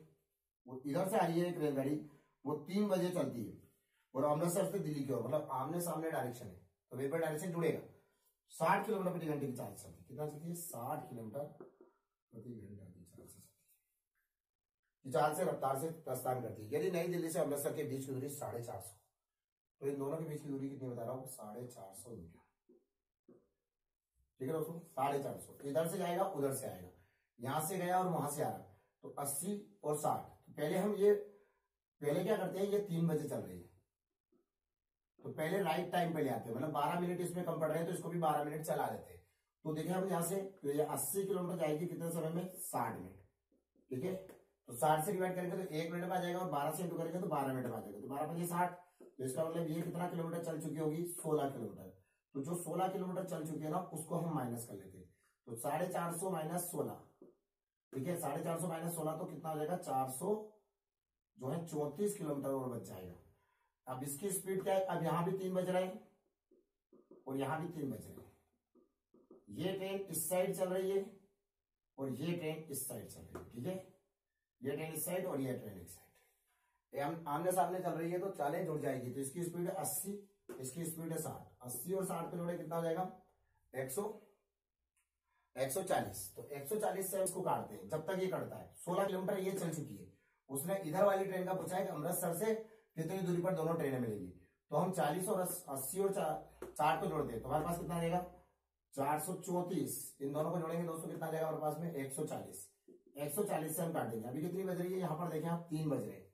Speaker 1: वो इधर से आ रही है एक रेलगाड़ी, वो 3 बजे चलती है और अमृतसर से दिल्ली की ओर, मतलब आमने सामने डायरेक्शन है, तो वेपर डायरेक्शन जुड़ेगा। 60 किलोमीटर प्रति घंटे की चाल से चलती है। कितना चलती है? 60 किलोमीटर प्रति घंटे की चाल से चलती है। चाल से रफ्तार से प्रस्थान करती है। यदि नई दिल्ली से अमृतसर के बीच की दूरी 450, तो इन दोनों के बीच की दूरी कितनी बता रहा हूँ? 450 मीटर। ठीक है दोस्तों, 450। इधर से जाएगा उधर से आएगा, यहां से गया और वहां से आ रहा, तो 80 और 60। तो पहले क्या करते हैं, ये 3 बजे चल रही है, तो पहले राइट टाइम पे ले आते हैं, मतलब 12 मिनट इसमें कम पड़ रहे हैं तो इसको भी 12 मिनट चला देते हैं। तो देखिए हम यहां से, तो ये 80 किलोमीटर जाएगी कितने समय में? 60 मिनट। ठीक है, तो 60 से डिवाइड करेंगे तो 1 मिनट में आ जाएगा, और 12 से इंटू करेंगे तो 12 मिनट में आ जाएगा, तो 12 5 60। तो इसका मतलब ये कितना किलोमीटर चल चुकी होगी? 16 किलोमीटर। तो जो 16 किलोमीटर चल चुकी है ना, उसको हम माइनस कर लेते हैं। तो 450 माइनस 16, ठीक है, 450 माइनस 16 तो कितना हो जाएगा? 400 जो है 34 किलोमीटर और बच जाएगा। अब इसकी स्पीड क्या है? अब यहां भी 3 बज रहे हैं और यहां भी 3 बज रहे हैं। ये ट्रेन इस साइड चल रही है और ये ट्रेन इस साइड चल रही है। ठीक है, ये ट्रेन इस साइड और ये ट्रेन इस साइड, आमने सामने चल रही है, तो चालें जुड़ जाएगी। तो इसकी स्पीड है 80, इसकी स्पीड है 60। 80 और 60 किलोमीटर कितना हो जाएगा? 140। तो 140 से उसको काटते हैं जब तक ये कटता है। 16 किलोमीटर ये चल चुकी है। उसने इधर वाली ट्रेन का पूछा है कि अमृतसर से कितनी दूरी पर दोनों ट्रेनें मिलेंगी। तो हम 40 और 80 और 60 को जोड़ते हैं, तो हमारे पास कितना आ जाएगा? 434। इन दोनों को जोड़ेंगे दोस्तों, कितना आ जाएगा हमारे पास में? 140। 140 से हम काटेंगे। अभी कितनी बज रही है? यहाँ पर देखें आप, 3 बज रहे हैं।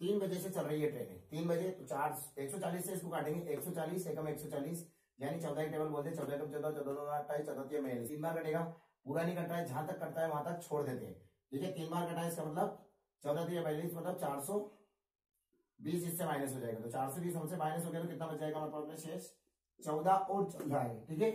Speaker 1: 3 बजे से चल रही है ट्रेनें, 3 बजे। तो 140 से इसको काटेंगे, 140 एकम 140, यानी 14 टेबल बोलते हैं। 14 एकम 14, 14 28, 14 में 3 बार कटेगा, पूरा नहीं कट रहा है, जहां तक कटता है वहां तक छोड़ देते हैं। ठीक है, 3 बार कटा है, इसका मतलब 14 42, मतलब 420 इससे माइनस हो जाएगा। तो 420 हमसे माइनस हो गया, तो कितना बच जाएगा हमारे पास में शेष? 14 और चलना है। ठीक है,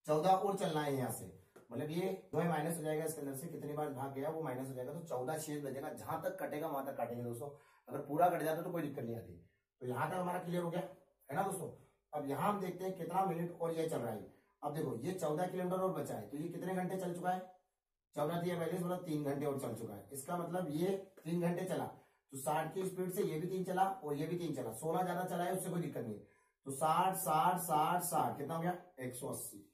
Speaker 1: 14 और चलना है यहाँ से, मतलब ये जो है माइनस हो जाएगा। इसके अंदर से कितनी बार भाग गया वो माइनस हो जाएगा, तो 14 शेष बचेगा। जहां तक कटेगा वहां तक काटेंगे दोस्तों। अगर पूरा कट जाता तो कोई दिक्कत नहीं आती। तो यहां तक हमारा क्लियर हो गया है ना दोस्तों। अब यहां हम देखते हैं कितना मिनट और ये चल रहा है। अब देखो, ये 14 किलोमीटर और बचा है, तो ये कितने घंटे चल चुका है? 14 मतलब 3 घंटे और चल चुका है। इसका मतलब ये 3 घंटे चला, तो 60 की स्पीड से ये भी 3 चला और ये भी 3 चला। 16 ज्यादा चला है, उससे कोई दिक्कत नहीं। तो 60 60 60 60 कितना हो गया? 180।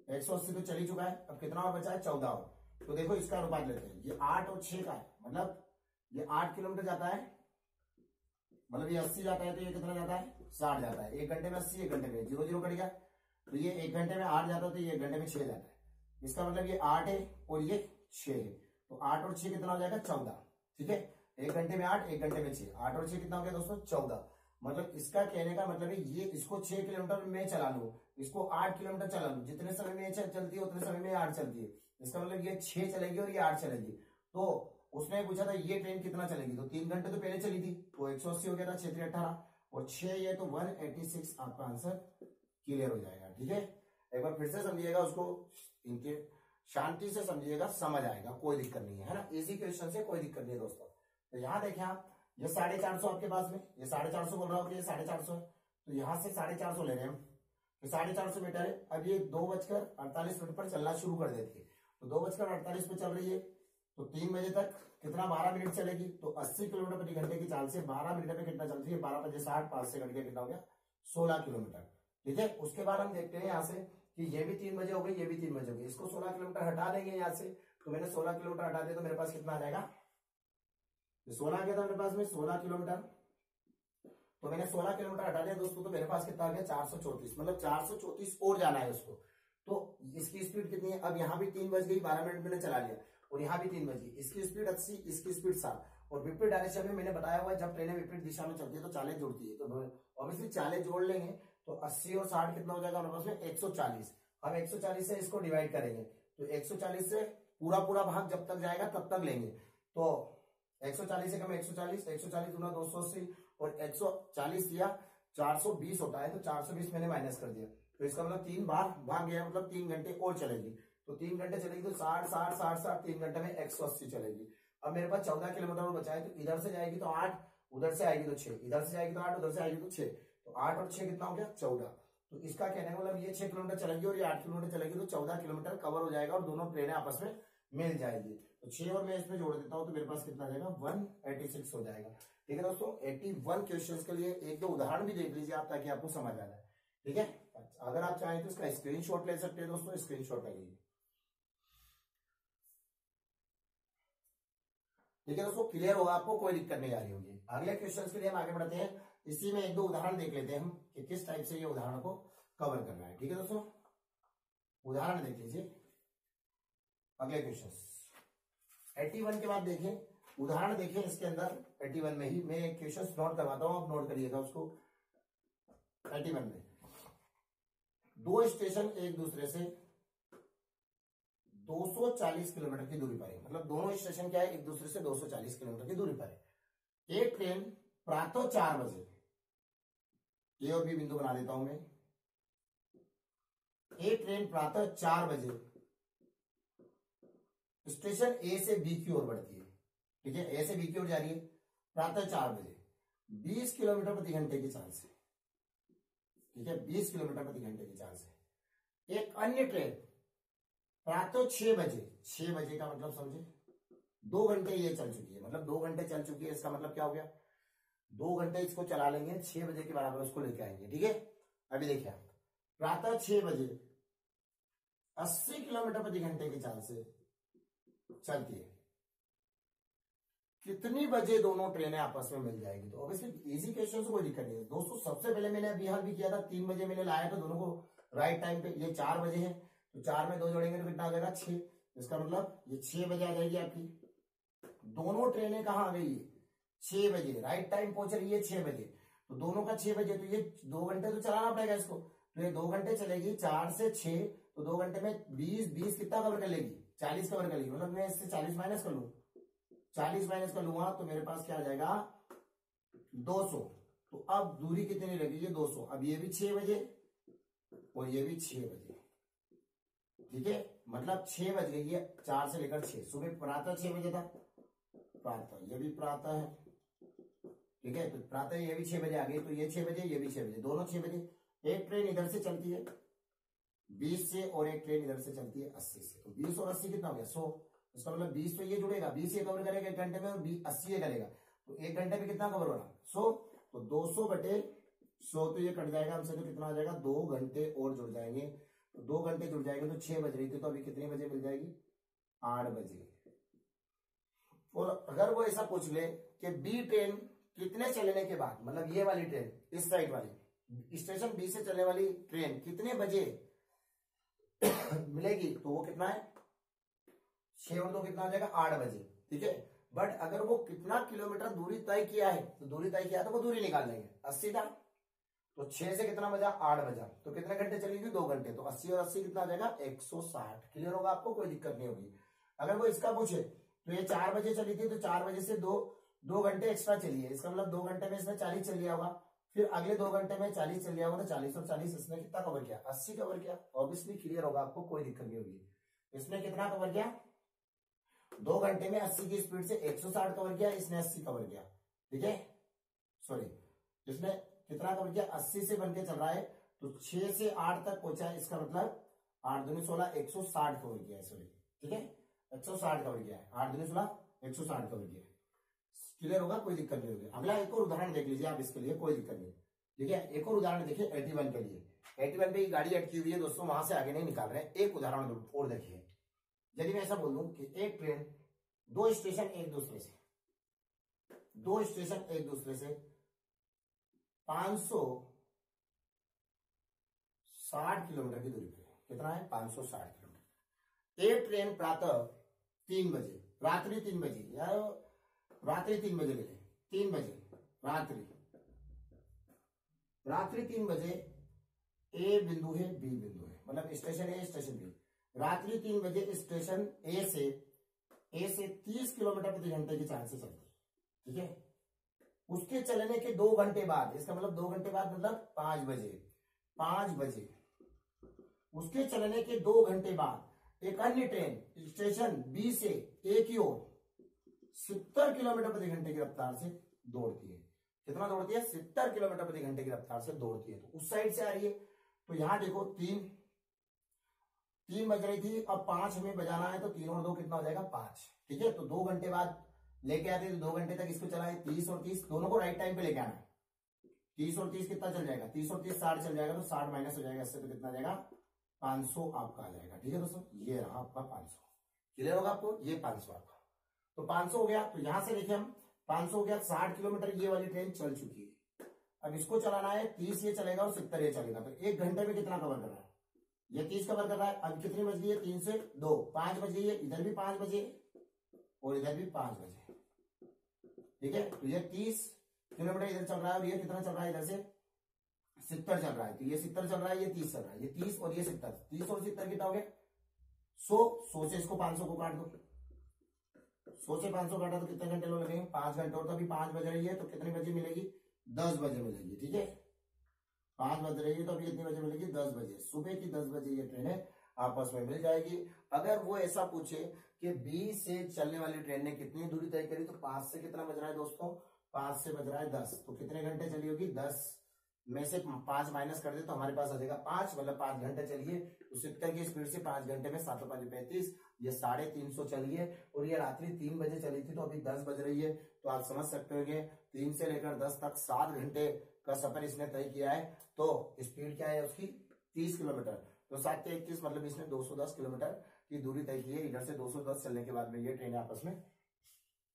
Speaker 1: 180 तो चल ही चुका है। अब कितना और बचा है? 14 और। तो देखो इसका अनुपात लेते हैं, ये 8 और 6 का है, मतलब ये 8 किलोमीटर जाता है, मतलब ये 80 जाता है, तो ये कितना जाता है? 60 जाता है। 1 घंटे में 80, 1 घंटे में 0 0 कट गया। तो ये 1 घंटे में 8 जाता है, तो ये 1 घंटे में 6 जाता है। इसका मतलब ये 8 है और ये 6 है, तो 8 और 6 कितना हो जाएगा? 14। ठीक है, 1 घंटे में 8, 1 घंटे में 6, 8 और 6 कितना हो गया दोस्तों? 14। मतलब इसका कहने का मतलब है, ये इसको 6 किलोमीटर में चला लूं, इसको 8 किलोमीटर चला लूं, जितने समय में ये चलती है उतने समय में 8 चलती है। इसका मतलब ये 6 चलेगी और ये 8 चलेगी। तो उसने पूछा था ये ट्रेन कितना चलेगी, तो 3 घंटे तो पहले चली थी, तो 180 हो गया था, 6 18 और 6 ये, तो 186। आपका आंसर क्लियर हो जाएगा। ठीक है, एक बार फिर से समझिएगा उसको, इनके शांति से समझिएगा, समझ आएगा, कोई दिक्कत नहीं है ना। इजी क्वेश्चन से कोई दिक्कत नहीं है दोस्तों। तो यहाँ देखें आप, ये 450 आपके पास में, ये 450 बोल रहा हूँ कि ये 450 है, तो यहां से 450 ले रहे हैं हम, तो 450 मीटर है। अब ये 2:48 पर चलना शुरू कर देती है, तो 2:48 पे चल रही है, तो 3 बजे तक कितना? 12 मिनट चलेगी। तो 80 किलोमीटर प्रति घंटे की चाल से 12 मिनट में कितना चलती है? 12 बजे 60, 5 से घट के कितना हो गया? 16 किलोमीटर। ठीक है, उसके बाद हम देखते हैं यहाँ से कि ये भी 3 बजे हो गई, ये भी 3 बजे हो गई। इसको 16 किलोमीटर हटा देंगे यहाँ से, तो मैंने 16 किलोमीटर हटा दिया, तो मेरे पास कितना आ जाएगा? 16 क्या था मेरे पास में? 16 किलोमीटर। तो मैंने 16 किलोमीटर हटा दिया दोस्तों, तो मेरे पास कितना आ गया? 434, मतलब 434 और जाना है उसको। तो इसकी स्पीड कितनी है? अब यहाँ भी 3 बज गई, 12 मिनट मैंने चला लिया, और यहाँ भी 3 बज गई। इसकी स्पीड 80, इसकी स्पीड 60, और विपरीत डायरेक्शन में मैंने बताया हुआ है, जब ट्रेनें विपरीत दिशा में चलती है तो चालें जुड़ती है। तो ऑब्वियसली चालें जोड़ लेंगे, तो 80 और 60 कितना हो जाएगा हमारे पास में? 140। हम 140 से इसको डिवाइड करेंगे, तो 140 से पूरा भाग जब तक जाएगा तब तक लेंगे। तो 140 से कम 140, 140 गुना 280, और 140 दिया 420 होता है, तो 420 मैंने माइनस कर दिया। तो इसका मतलब 3 बार भाग गया, मतलब 3 घंटे और चलेगी। तो 3 घंटे चलेगी, तो 60 60 60 60, 3 घंटे में 180 चलेगी। अब मेरे पास 14 किलोमीटर और बचा है, तो इधर से जाएगी तो 8, उधर से आएगी तो 6, इधर से जाएगी तो 8, उधर से आएगी तो 6, तो 8 और 6 कितना हो गया? 14। तो इसका कहने का मतलब ये 6 किलोमीटर चलेगी और ये 8 किलोमीटर चलेगी, तो 14 किलोमीटर कवर हो जाएगा और दोनों ट्रेनें आपस में मिल जाएगी। तो 6 और मैं इसमें जोड़ देता हूं तो मेरे पास कितना आ जाएगा 186 हो जाएगा। ठीक है दोस्तों, 81 क्वेश्चन के लिए एक दो उदाहरण भी देख लीजिए आप, ताकि आपको समझ आ जाए। ठीक है, अगर आप चाहें तो इसका स्क्रीनशॉट ले सकते हैं दोस्तों, स्क्रीनशॉट ले लीजिए। ठीक है दोस्तों, क्लियर होगा आपको, कोई दिक्कत नहीं आ रही होगी। अगले क्वेश्चन के लिए हम आगे बढ़ते हैं। इसी में एक दो उदाहरण देख लेते हैं हम कि किस टाइप से ये उदाहरण को कवर करना है। ठीक है दोस्तों, उदाहरण देख लीजिए। अगले क्वेश्चन 81 के बाद देखें, उदाहरण देखें इसके अंदर 81 में ही मैं एक क्वेश्चन नोट करवाता हूं, आप नोट करिएगा उसको। 81 में दो स्टेशन एक दूसरे से 240 किलोमीटर की दूरी पर है, मतलब दोनों स्टेशन क्या है, एक दूसरे से 240 किलोमीटर की दूरी पर है। एक ट्रेन प्रातः 4 बजे, ए और बी बिंदु बना देता हूं मैं। एक ट्रेन प्रातः 4 बजे स्टेशन ए से बी की ओर बढ़ती है। ठीक है, ए से बी की ओर जा रही है प्रातः 4 बजे 20 किलोमीटर प्रति घंटे की चाल से। ठीक है, 20 किलोमीटर प्रति घंटे की चाल से। एक अन्य ट्रेन प्रातः 6 बजे, 6 बजे का मतलब समझे 2 घंटे ये चल चुकी है, मतलब 2 घंटे चल चुकी है, इसका मतलब क्या हो गया 2 घंटे इसको चला लेंगे, 6 बजे के बराबर उसको लेके आएंगे। ठीक है, अभी देखिए आप, प्रातः 6 बजे 80 किलोमीटर प्रति घंटे की चाल से चलती है, कितनी बजे दोनों ट्रेनें आपस में मिल जाएगी। तो ऑब्वियसली इजी क्वेश्चन से कोई दिक्कत नहीं है दोस्तों। सबसे पहले मैंने अभी हाल भी किया था, 3 बजे मैंने लाया था दोनों को राइट टाइम पे। ये 4 बजे है तो 4 में 2 जोड़ेंगे तो कितना आ जाएगा 6, इसका मतलब ये 6 बजे आ जाएगी आपकी। दोनों ट्रेनें कहाँ आ गई है 6 बजे, राइट टाइम पहुंच रही है 6 बजे, तो दोनों का 6 बजे, तो ये 2 घंटे तो चलाना पड़ेगा इसको, तो ये 2 घंटे चलेगी 4 से 6, तो 2 घंटे में 20 कितना कवर कर लेगी 40 कवर कर लेगी, मतलब मैं इससे 40 माइनस कर लू, 40 माइनस कर लूंगा तो मेरे पास क्या आ जाएगा 200। तो अब दूरी कितनी लगेगी 200। अब ये भी 6 बजे और ये भी 6 बजे। ठीक है, मतलब 6 बज गई है, 4 से लेकर 6, सुबह प्रातः 6 बजे था, प्रातः ये भी प्रातः है। ठीक है, तो प्रातः ये भी 6 बजे आ गई, तो ये 6 बजे ये भी 6 बजे, दोनों 6 बजे। एक ट्रेन इधर से चलती है 20 से और एक ट्रेन इधर से चलती है 80 से, तो 20 और 80 कितना हो गया 100। इसका मतलब 20 तो ये जुड़ेगा, 20 ये कवर करेगा 1 घंटे में, और 80 ये करेगा, तो 1 घंटे में कितना कवर हो रहा 100, तो 200 बटे 100, तो ये कट जाएगा हमसे, तो कितना आ जाएगा 2 घंटे और जुड़ जाएंगे, तो 2 घंटे जुड़ जाएंगे, तो 6 बज रही थी, तो अभी कितने बजे मिल जाएगी 8 बजे। और अगर वो ऐसा पूछ ले कि बी ट्रेन कितने चलने के बाद, मतलब ये वाली ट्रेन इस साइड वाली स्टेशन बी से चलने वाली ट्रेन कितने बजे मिलेगी, तो वो कितना है 6 और 2 कितना आ जाएगा 8 बजे। ठीक है, बट अगर वो कितना किलोमीटर दूरी तय किया है, तो दूरी तय किया तो वो दूरी निकाल लेंगे, 80 था, तो 6 से कितना बजा 8 बजा, तो कितने घंटे चलेगी 2 घंटे, तो 80 और 80 कितना आ जाएगा 160। क्लियर होगा आपको, कोई दिक्कत नहीं होगी। अगर वो इसका पूछे तो ये 4 बजे चली थी, तो 4 बजे से 2 घंटे एक्स्ट्रा चलिए, इसका मतलब 2 घंटे में इसने 40 चल लिया होगा, फिर अगले 2 घंटे में 40 चल लिया होगा, तो 40 और 40 इसने कितना कवर किया 80 कवर किया। ऑब्वियसली क्लियर होगा आपको, कोई दिक्कत नहीं होगी। इसने कितना कवर किया 2 घंटे में 80 की स्पीड से 160 कवर किया, इसने 80 कवर किया। ठीक है, सॉरी, इसने कितना कवर किया 80 से बनके चल रहा है, तो 6 से 8 तक पहुंचा है, इसका मतलब 8 दूनी 16 160 कवर किया है, सॉरी। ठीक है, 160 कवर किया है, 8 दूनी 16 160 कवर किया है। क्लियर होगा, कोई दिक्कत नहीं होगी। अगला एक और उदाहरण देख लीजिए आप, इसके लिए कोई दिक्कत नहीं। ठीक है, एक और उदाहरण देखिए 81 के लिए। 81 पे गाड़ी अटकी हुई है दोस्तों, वहां से आगे नहीं निकाल रहे हैं। एक उदाहरण और देखिए, यदि मैं ऐसा बोल दूं कि एक ट्रेन 2 स्टेशन एक दूसरे से 560 किलोमीटर की दूरी पर, कितना है 560 किलोमीटर। एक ट्रेन प्रातः 3 बजे, रात्रि 3 बजे, यार रात्रि 3 बजे ले, 3 बजे रात्रि 3 बजे ए बिंदु है बी बिंदु है, मतलब स्टेशन ए स्टेशन बी, रात्रि 3 बजे स्टेशन ए से 30 किलोमीटर प्रति घंटे की चाल से चलती है। ठीक है, उसके चलने के 2 घंटे बाद, इसका मतलब 2 घंटे बाद मतलब 5 बजे उसके चलने के 2 घंटे बाद एक अन्य ट्रेन स्टेशन बी से ए की ओर 70 किलोमीटर प्रति घंटे की रफ्तार से दौड़ती है। कितना दौड़ती है 70 किलोमीटर प्रति घंटे की रफ्तार से दौड़ती है, तो उस साइड से आ रही है, तो यहाँ देखो 3 बज रही थी, अब 5 हमें बजाना है, तो 3 और 2 कितना हो जाएगा 5। ठीक है, तो 2 घंटे बाद लेके आते तो 2 घंटे तक इसको चलाए। 30 और 30 दोनों को राइट टाइम पे लेके आना है। 30 और 30 कितना चल जाएगा, 30 और 30 60 चल जाएगा, तो 60 माइनस हो जाएगा इससे, तो कितना जाएगा 500 आपका आ जाएगा। ठीक है दोस्तों, ये रहा आपका 500। क्लियर होगा आपको, ये 500 आपका, तो 500 हो गया। तो यहां से देखिए हम 500 हो गया, 60 किलोमीटर ये वाली ट्रेन चल चुकी है। अब इसको चलाना है, 30 ये चलेगा और 70 ये चलेगा, तो 1 घंटे में कितना कवर कर रहा है, ये 30 कवर कर रहा है। अब कितनी बज गई है, 3 से 2, 5 बज गई है, इधर भी 5 बजे और इधर भी 5 बजे। ठीक है, तो ये 30 किलोमीटर इधर चल रहा है और ये कितना चल रहा है इधर से 70 चल रहा है, तो ये 70 चल रहा है, ये 30 चल रहा है, ये 30 और ये 70, 30 और 70 कितना हो गया 100 से इसको 500 को काट दो, 100 से 500 काटा तो कितने घंटे लगेंगे 5 घंटे, और तो अभी 5 बज रही है, तो कितने बजे मिलेगी 10 बजे मिलेगी। ठीक है, 5 बज रही है तो अभी कितने बजे मिलेगी 10 बजे, सुबह की 10 बजे ये ट्रेनें आपस में मिल जाएगी। अगर वो ऐसा पूछे कि बी से चलने वाली ट्रेन ने कितनी दूरी तय करी, तो 5 से कितना बज रहा है दोस्तों, 5 से बज रहा है 10, तो कितने घंटे चली होगी 10 में से 5 माइनस कर दे तो हमारे पास आ जाएगा 5, मतलब 5 घंटे चलिए। तो 70 की स्पीड से 5 घंटे में 7 5 35, ये 350 चलिए, और ये रात्रि 3 बजे चली थी, तो अभी 10 बज रही है, तो आप समझ सकते हो 3 से लेकर 10 तक 7 घंटे का सफर इसने तय किया है। तो स्पीड क्या है उसकी 30 किलोमीटर, तो 7 के 21 मतलब इसने 210 किलोमीटर की दूरी तय की है। इधर से 210 चलने के बाद में ये ट्रेन आपस में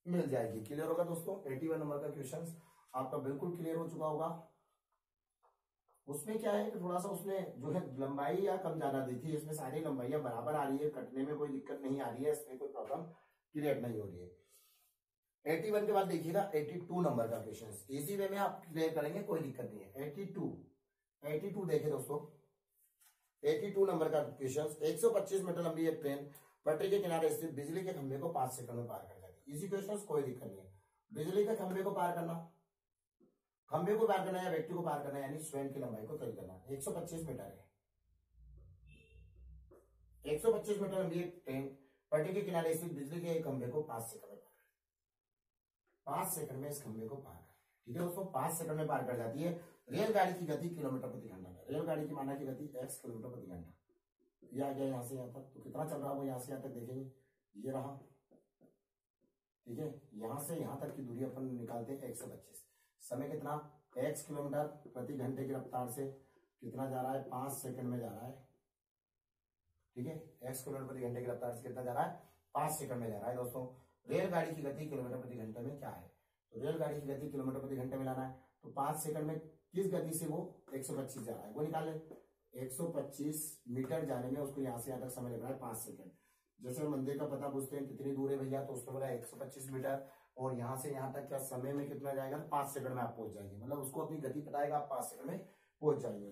Speaker 1: मिल जाएगी। क्लियर होगा दोस्तों, 81 नंबर का क्वेश्चन आपका बिल्कुल क्लियर हो चुका होगा। उसमें क्या है कि थोड़ा सा उसमें जो है लंबाई या कम ज्यादा दी थी, इसमें सारी लंबाइयां बराबर आ रही है, कटने में कोई दिक्कत नहीं आ रही है, इसमें कोई प्रॉब्लम क्रिएट नहीं हो रही है। 81 के बाद देखिएगा 82 नंबर का क्वेश्चन, इजी वे में आप क्लियर करेंगे, कोई दिक्कत नहीं है। 82 देखिए दोस्तों, 82 नंबर का क्वेश्चन, 125 मीटर लंबी एक ट्रेन पटरी के किनारे स्थित बिजली के खंभे को 5 सेकंड में पार कर जाती है। इजी क्वेश्चन, कोई दिक्कत नहीं है। बिजली के खंभे को पार करना, खंभे को पार करना या व्यक्ति को पार करना, यानी स्वयं की लंबाई को तय करना। 125 मीटर है, 125 मीटर लंबी एक ट्रेन पटरी के किनारे स्थित बिजली के एक खंभे को 5 सेकंड में 5 सेकंड में इस खंभे को पार कर। ठीक है दोस्तों, 5 सेकंड में पार कर जाती है। रेलगाड़ी की गति किलोमीटर प्रति घंटा है, रेलगाड़ी की माना की गति x किलोमीटर प्रति घंटा। ये आ गया यहाँ से यहाँ तक, तो कितना चल रहा है वो यहाँ से यहाँ तक देखेंगे, ये रहा। ठीक है, यहाँ से यहाँ तक की दूरी अपन निकालते हैं 125, समय कितना x किलोमीटर प्रति घंटे की रफ्तार से कितना जा रहा है 5 सेकंड में जा रहा है। ठीक है, x किलोमीटर प्रति घंटे की रफ्तार से कितना जा रहा है 5 सेकंड में जा रहा है। दोस्तों रेलगाड़ी की गति किलोमीटर प्रति घंटे में क्या है, तो रेलगाड़ी की गति किलोमीटर प्रति घंटे में लाना है, तो 5 सेकंड में किस गति से वो 125 जा रहा है वो निकाल ले। 125 मीटर जाने में उसको यहाँ से यहाँ तक समय लग रहा है 5 सेकंड। जैसे हम मंदिर का पता पूछते हैं कितनी दूर है भैया, तो उसने बोला 125 मीटर, और यहाँ से यहाँ तक क्या समय में कितना जाएगा 5 सेकंड में आप पहुंच जाएंगे, मतलब उसको अपनी गति बताएगा, आप 5 सेकंड में पहुंच जाएंगे।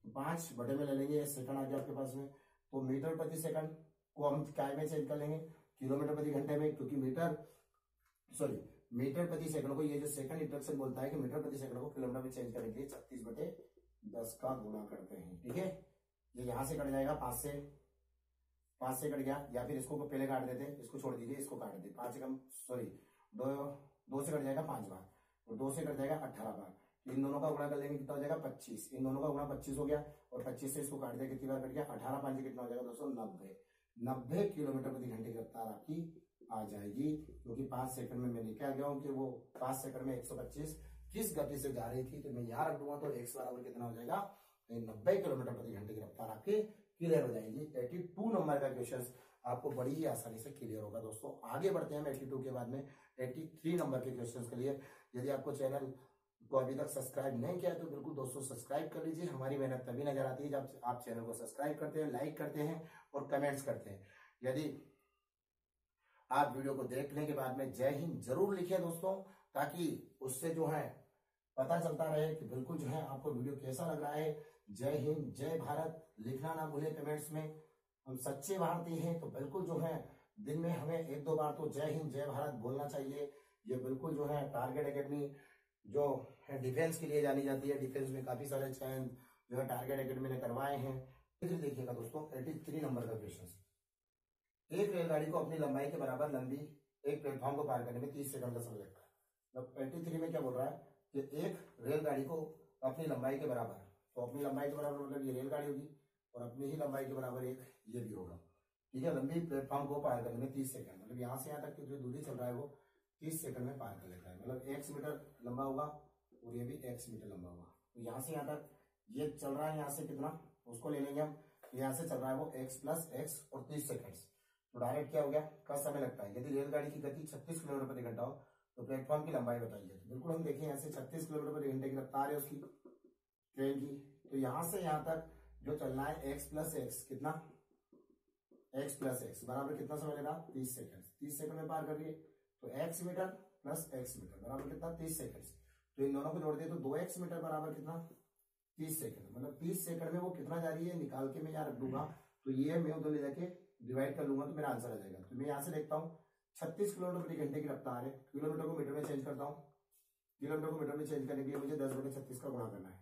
Speaker 1: तो 5 बटे में ले लेंगे, सेकंड आ गया आपके पास में, तो मीटर प्रति सेकंड को हम क्या में चेंज कर लेंगे किलोमीटर प्रति घंटे में, क्योंकि मीटर प्रति सेकंड को, ये जो सेकंड इंस्ट्रक्शन बोलता है कि मीटर प्रति सेकंड को किलोमीटर में चेंज करने के लिए 36 बटे 10 का गुणा करते हैं। ठीक है, ये यहां से कट जाएगा 5 से कट गया, या फिर इसको पहले काट देते हैं, इसको छोड़ दीजिए, इसको काट दीजिए, 5 से कम 2 से कट जाएगा 5 बार, और 2 से कट जाएगा 18 बार, इन दोनों का गुणा कर लेंगे कितना हो जाएगा 25, इन दोनों का गुणा 25 हो गया, और 25 से इसको काट दिया कितनी बार कट गया 18 5 से कितना हो जाएगा दोस्तों 90 किलोमीटर प्रति घंटे की रफ्तार आपकी आ जाएगी, क्योंकि 5 सेकंड में मैं लेके आ गया हूं कि वो 5 सेकंड में 125 किस गति से जा रही थी, तो मैं यहाँ रख दूंगा, तो x बराबर कितना हो जाएगा 90 किलोमीटर प्रति घंटे की रफ्तार आपकी क्लियर हो जाएगी। 82 नंबर का क्वेश्चन आपको बड़ी ही आसानी से क्लियर होगा। दोस्तों आगे बढ़ते हैं हम 82 के बाद में 83 नंबर के क्वेश्चन के लिए। यदि आपको चैनल को अभी तक सब्सक्राइब नहीं किया तो बिल्कुल दोस्तों सब्सक्राइब कर लीजिए। हमारी मेहनत तभी नजर आती है जब आप चैनल को सब्सक्राइब करते हैं, लाइक करते हैं और कमेंट्स करते हैं। यदि आप वीडियो को देखने के बाद में जय हिंद जरूर लिखें दोस्तों, ताकि उससे जो है पता चलता रहे कि बिल्कुल जो है आपको वीडियो कैसा लग रहा है। जय हिंद जय भारत लिखना ना भूले कमेंट्स में। हम सच्चे भारतीय हैं तो बिल्कुल जो है दिन में हमें 1-2 बार तो जय हिंद जय भारत बोलना चाहिए। ये बिल्कुल जो है टारगेट एकेडमी जो है डिफेंस के लिए जानी जाती है, डिफेंस में काफी सारे चयन जो है टारगेट एकेडमी ने करवाए हैं। फिर देखिएगा दोस्तों 83 नंबर का क्वेश्चन, एक रेलगाड़ी को अपनी लंबाई के बराबर लंबी एक प्लेटफॉर्म को पार करने में 30 सेकंड का समय लगता है। 83 में क्या बोल रहा है कि एक रेलगाड़ी को अपनी लंबाई के बराबर तो अपनी लंबाई के बराबर मतलब ये रेलगाड़ी होगी और अपनी ही लंबाई के बराबर एक ये भी होगा। ठीक है, लंबी प्लेटफॉर्म को पार करने में 30 सेकंड, मतलब यहाँ से यहाँ तक की जो दूरी चल रहा है वो 30 सेकंड में पार कर लेता है। मतलब x मीटर लंबा होगा और ये भी x मीटर लंबा होगा। तो यहाँ से यहाँ तक ये चल रहा है, यहाँ से कितना उसको ले लेंगे हम, यहाँ से चल रहा है वो x प्लस x और 30 सेकंड। तो डायरेक्ट क्या हो गया, का समय लगता है। यदि रेलगाड़ी की गति 36 किलोमीटर प्रति घंटा हो तो प्लेटफॉर्म की लंबाई बताइए। तो बिल्कुल हम देखें यहाँ से 36 किलोमीटर प्रति घंटे की रफ्तार है उसकी ट्रेन की। तो यहाँ से यहाँ तक जो चलना है x प्लस x, कितना x प्लस x बराबर कितना समय लेगा, 30 सेकंड। 30 सेकंड में पार कर रही है तो x metre plus x metre बराबर कितना, 30 सेकंड। तो इन दोनों को जोड़ दिए तो 2x मीटर बराबर कितना, 30 सेकंड। मतलब 30 सेकंड में वो कितना जा रही है निकाल के मैं यहाँ रख दूंगा, तो ये मैं उधर ले जाके डिवाइड कर लूंगा तो मेरा आंसर आ जाएगा। तो मैं यहाँ से देखता हूँ 36 किलोमीटर प्रति घंटे की रफ्तार है, किलोमीटर को मीटर में चेंज करता हूँ। किलोमीटर को मीटर में चेंज करने के लिए मुझे 10/36 का गुणा करना है।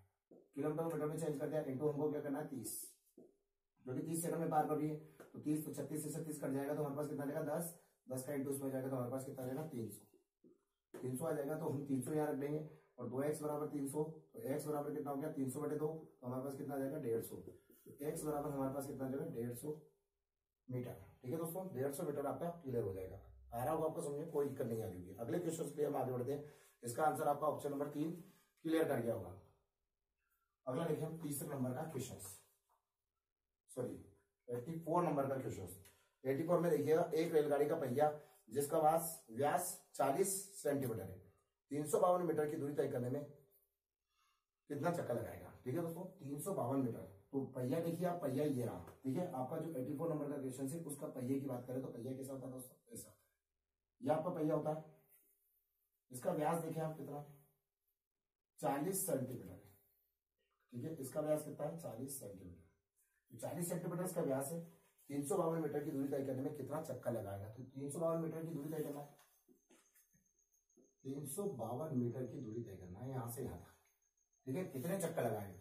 Speaker 1: किलोमीटर को मीटर में चेंज कर दिया, इंटू हमको क्या करना है 30, जो कि 30 सेकंड में पार कर रही है। तो 30 तो 36 से 36 कट जाएगा तो हमारे पास कितना आएगा 10, 10 का इंटू उसमें जाएगा तो हमारे पास कितना आएगा 300 आ जाएगा। तो हम 300 यहाँ रख देंगे और 2x बराबर 300, तो x बराबर कितना हो गया 300/2, तो हमारे पास कितना आ जाएगा 150। तो x बराबर हमारे पास कितना आ जाएगा 150 मीटर। ठीक है दोस्तों, 150 मीटर आपका क्लियर हो जाएगा। आ रहा होगा आपको समझ में, कोई दिक्कत नहीं आ रही होगी। अगले क्वेश्चन के लिए हम आगे बढ़ते हैं। इसका आंसर आपका ऑप्शन नंबर 3 क्लियर कर गया होगा। अगला देखिए हम तीसरे नंबर का क्वेश्चन, सॉरी 84 नंबर का क्वेश्चन। 84 में देखिएगा, एक रेलगाड़ी का पहिया जिसका व्यास 40 सेंटीमीटर है, 352 मीटर की दूरी तय करने में कितना चक्कर लगाएगा। ठीक है दोस्तों, 352 मीटर। तो पहिया देखिए आप, पहिया ये रहा। ठीक है, आपका जो 84 नंबर का क्वेश्चन है उसका पहिए की बात करें तो पहिया कैसा होता है दोस्तों, ऐसा। ये आपका पहिया होता है, इसका व्यास देखिए आप कितना, 40 सेंटीमीटर है। ठीक है, इसका व्यास कितना है 40 सेंटीमीटर। 40 सेंटीमीटर इसका व्यास है, 352 मीटर की दूरी तय करने में कितना चक्कर लगाएगा। तो 352 मीटर की दूरी तय करना है, 352 मीटर की दूरी तय करना है यहां से यहां तक। ठीक है, कितने चक्कर लगाएंगे।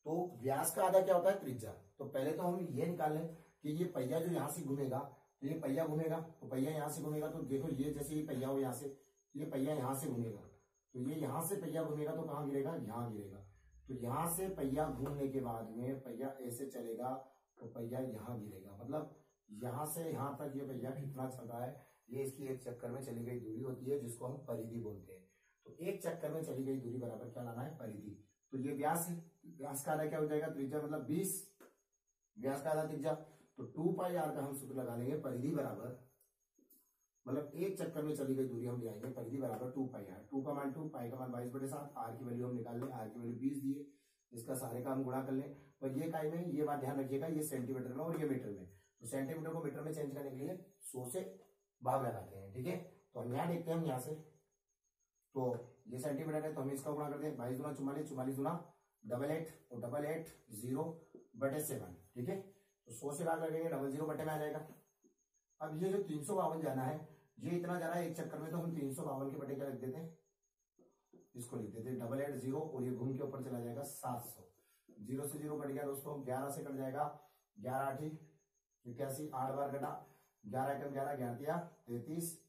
Speaker 1: तो व्यास का आधा क्या होता है, त्रिज्या। तो पहले तो हम ये निकाल लें कि ये पहिया जो यहां से घूमेगा, तो ये पहिया घूमेगा, तो पहिया यहां से घूमेगा। तो देखो ये जैसे ये पहिया हो, यहां से ये पहिया यहां से घूमेगा, तो ये यहां से पहिया घूमेगा तो कहां गिरेगा, यहां गिरेगा। तो यहां से पहिया घूमने के बाद में पहिया ऐसे चलेगा तो पहिया यहां गिरेगा। मतलब यहां से यहां तक ये पहिया कितना चल रहा है, ये इसकी एक चक्कर में चली गई दूरी होती है जिसको हम परिधि बोलते हैं। तो एक चक्कर में चली गई दूरी बराबर क्या लाना है, परिधि। तो ये व्यास है, व्यास का आधा क्या हो जाएगा, त्रिज्या मतलब 20, व्यास का आधा त्रिज्या। तो 2πr का हम सूत्र लगा लेंगे, परिधि बराबर मतलब एक चक्कर में चली गई दूरी हम ले आएंगे, परिधि बराबर 2πr। 2 का मान 2, पाई का मान 22/7, आर की वैल्यू हम निकाल लें, आर की वैल्यू 20 दिए, इसका सारे का हम गुणा कर लें। और ये काय में, ये बात ध्यान रखिएगा, ये सेंटीमीटर में और ये मीटर में। तो सेंटीमीटर को मीटर में चेंज करने के लिए 100 से भाग लगाते हैं। ठीक है, तो हम यहाँ देखते हैं, हम यहाँ से तो ये सेंटीमीटर है तो हम इसका गुणा करते हैं, 22 गुना 44, 44 गुना 88 और 88 0/7। ठीक है, तो 100 से भाग लगेंगे, 00 बटे में आ जाएगा। अब ये जो 352 जाना है, ये इतना जा रहा है एक चक्कर में, तो हम 352 के बटे क्या लिख देते हैं, इसको लिख देते हैं 88 0 और ये घूम के ऊपर चला जाएगा 700। 0 से 0 कट गया दोस्तों, 11 से कट जाएगा, 11 8 81, 8 बार कटा, 11 एकम 11, 11 33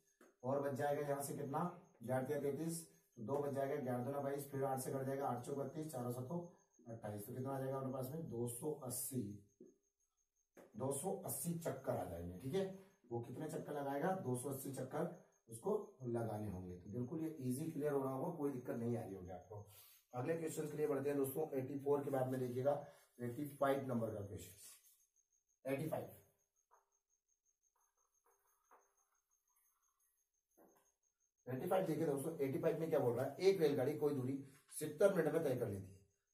Speaker 1: और बच जाएगा यहाँ से कितना, 11 33, तो 2 बच जाएगा, 11 2 22, फिर 8 से कट जाएगा, 8 4 32, 4 7 28। तो कितना आ जाएगा हमारे पास में 280 चक्कर आ जाएंगे। ठीक है, वो कितने चक्कर लगाएगा, 280 चक्कर उसको लगाने होंगे। तो बिल्कुल ये इजी क्लियर हो रहा होगा, कोई दिक्कत नहीं आ रही होगी आपको। अगले क्वेश्चन के लिए बढ़ते हैं दोस्तों। 84 के बाद में देखिएगा 85 नंबर का क्वेश्चन। 85 देखिए दोस्तों, 85 में क्या बोल रहा है, एक रेलगाड़ी कोई दूरी 70 मिनट में तय कर लेती है।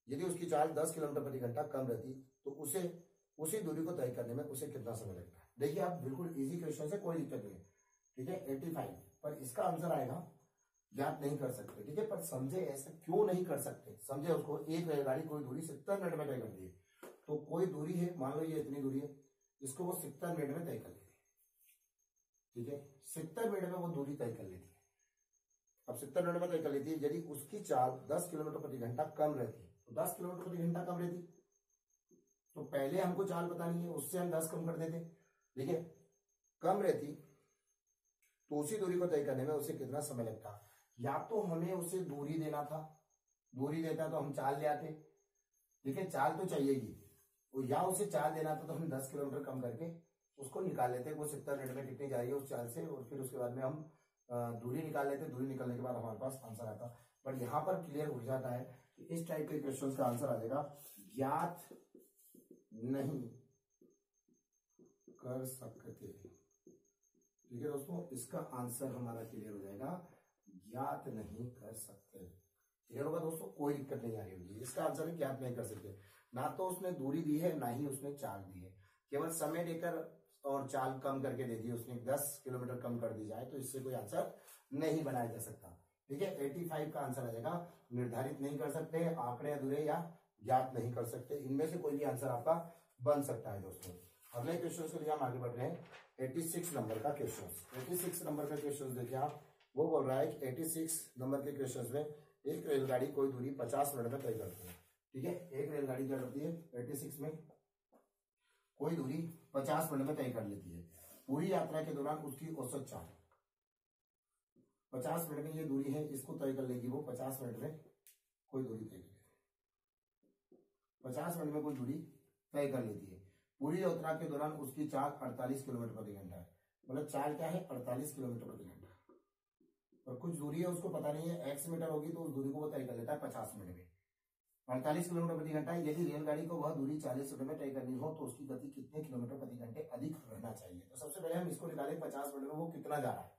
Speaker 1: यदि उसकी चाल 10 किलोमीटर प्रति घंटा कम रहती तो उसे उसी दूरी को तय करने में उसे कितना समय लगता है। देखिए आप, बिल्कुल इजी क्वेश्चन है, कोई दिक्कत नहीं है। ठीक है, 85 पर इसका आंसर आएगा, ज्ञात नहीं कर सकते। ठीक है, पर समझे ऐसा क्यों नहीं कर सकते, समझे उसको। एक रेलगाड़ी कोई दूरी 70 मिनट में तय करती है, तो कोई दूरी है, मान लो ये इतनी दूरी है, इसको वो 70 मिनट में तय कर लेती है। ठीक है, 70 मिनट में वो दूरी तय कर लेती है। अब 70 मिनट में तय कर लेती है, यदि उसकी चाल 10 किलोमीटर प्रति घंटा कम रहती, तो 10 किलोमीटर प्रति घंटा कम रहती, तो पहले हमको चाल पता नहीं है, उससे हम 10 कम कर देते। देखिए, कम रहती तो उसी दूरी को तय करने में उसे कितना समय लगता। या तो हमें उसे दूरी देना था, दूरी देता तो हम चाल ले आते, देखिए चाल तो चाहिए ही, या उसे चाल देना था तो हम 10 किलोमीटर कम करके उसको निकाल लेते हैं, वो 70 मिनट में कितनी जाएगी उस चाल से, और फिर उसके बाद में हम दूरी निकाल लेते हैं, दूरी निकालने के बाद हमारे पास आंसर आता। बट यहाँ पर क्लियर हो जाता है कि इस टाइप के क्वेश्चन का आंसर आ जाएगा ज्ञात नहीं कर सकते। ठीक है दोस्तों, इसका आंसर हमारा क्लियर हो जाएगा ज्ञात नहीं कर सकते। क्लियर होगा दोस्तों, कोई दिक्कत नहीं आ रही होगी। इसका आंसर है ज्ञात नहीं कर सकते। ना तो उसने दूरी दी है, ना ही उसने चाल दी है, केवल समय देकर और चाल कम करके दे दी उसने, 10 किलोमीटर कम कर दी जाए तो इससे कोई आंसर नहीं बनाया जा सकता। ठीक है, 85 का आंसर आ जाएगा निर्धारित नहीं कर सकते, आंकड़े अधूरे या ज्ञात नहीं कर सकते, इनमें से कोई भी आंसर आपका बन सकता है दोस्तों। अगले क्वेश्चन के लिए हम आगे बढ़ रहे हैं। 86 नंबर का क्वेश्चन, 86 नंबर का क्वेश्चन देखिए आप, वो बोल रहा है कि 86 नंबर के क्वेश्चन में एक रेलगाड़ी कोई दूरी 50 मिनट में तय करती है। ठीक है, एक रेलगाड़ी क्या करती है 86 में, कोई दूरी 50 मिनट में तय कर लेती है। पूरी यात्रा के दौरान उसकी औसत चाल 50 मिनट में ये दूरी है, इसको तय कर लेगी वो 50 मिनट में कोई दूरी तय कर 50 मिनट में कोई दूरी तय कर लेती है। पूरी यात्रा के दौरान उसकी चाल 48 किलोमीटर प्रति घंटा है। मतलब चाल क्या है 48 किलोमीटर प्रति घंटा, और कुछ दूरी है उसको पता नहीं है, x मीटर होगी तो उस दूरी को वो तय कर लेता है 50 मिनट में। 48 किलोमीटर प्रति घंटा। यदि रेलगाड़ी को वह दूरी 40 मिनट में तय करनी हो तो उसकी गति कितने किलोमीटर प्रति घंटे अधिक रहना चाहिए। तो सबसे पहले हम इसको निकालें 50 मिनट में वो कितना जा रहा है।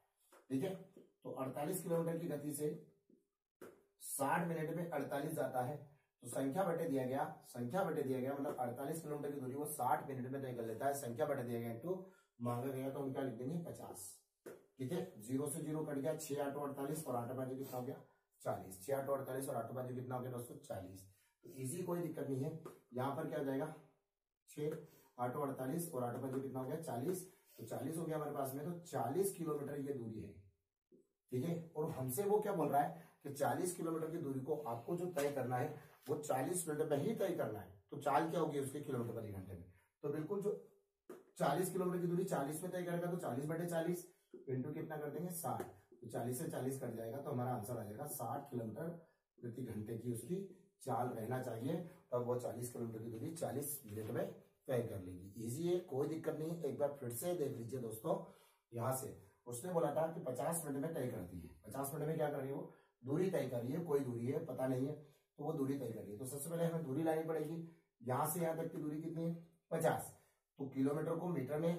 Speaker 1: ठीक है, तो 48 किलोमीटर की गति से 60 मिनट में 48 जाता है, तो संख्या बटे दिया गया, संख्या बटे दिया गया, मतलब 48 किलोमीटर की दूरी वो 60 मिनट में तय कर लेता है, संख्या बटे दिया गया इंटू मांगा गया, तो हम क्या लिख देंगे 50। ठीक है, 0 से 0 कट गया, 6 8 48 और 8 5 कितना हो गया 40, 6 8 48 और 8 5 कितना हो गया दोस्तों 40। तो इजी, कोई दिक्कत नहीं है। यहाँ पर क्या हो जाएगा 6 8 48 और 8 5 कितना हो गया 40, तो 40 हो गया हमारे पास में, तो 40 किलोमीटर ये दूरी है। ठीक है, और हमसे वो क्या बोल रहा है कि 40 किलोमीटर की दूरी को आपको जो तय करना है वो 40 मिनट में ही तय करना है। तो चाल क्या होगी उसके किलोमीटर प्रति घंटे में, तो बिल्कुल जो 40 किलोमीटर की दूरी 40 में तय करेगा तो 40 बटे 40 इंटू कितना कर देंगे 60, तो 40 से 40 कट जाएगा, तो हमारा आंसर आ जाएगा 60 किलोमीटर प्रति घंटे की उसकी चाल रहना चाहिए, तब वो 40 किलोमीटर की दूरी 40 मिनट में तय कर लेगी। इजी है, कोई दिक्कत नहीं। एक बार फिर से देख लीजिए दोस्तों, यहां से उसने बोला था कि 50 मिनट में तय करती है, 50 मिनट में क्या कर रही है वो दूरी तय कर रही है, कोई दूरी है पता नहीं है तो वो दूरी तय कर रही है। तो सबसे पहले हमें दूरी लानी पड़ेगी, यहां से यहां तक की दूरी कितनी है 50, तो किलोमीटर को मीटर में,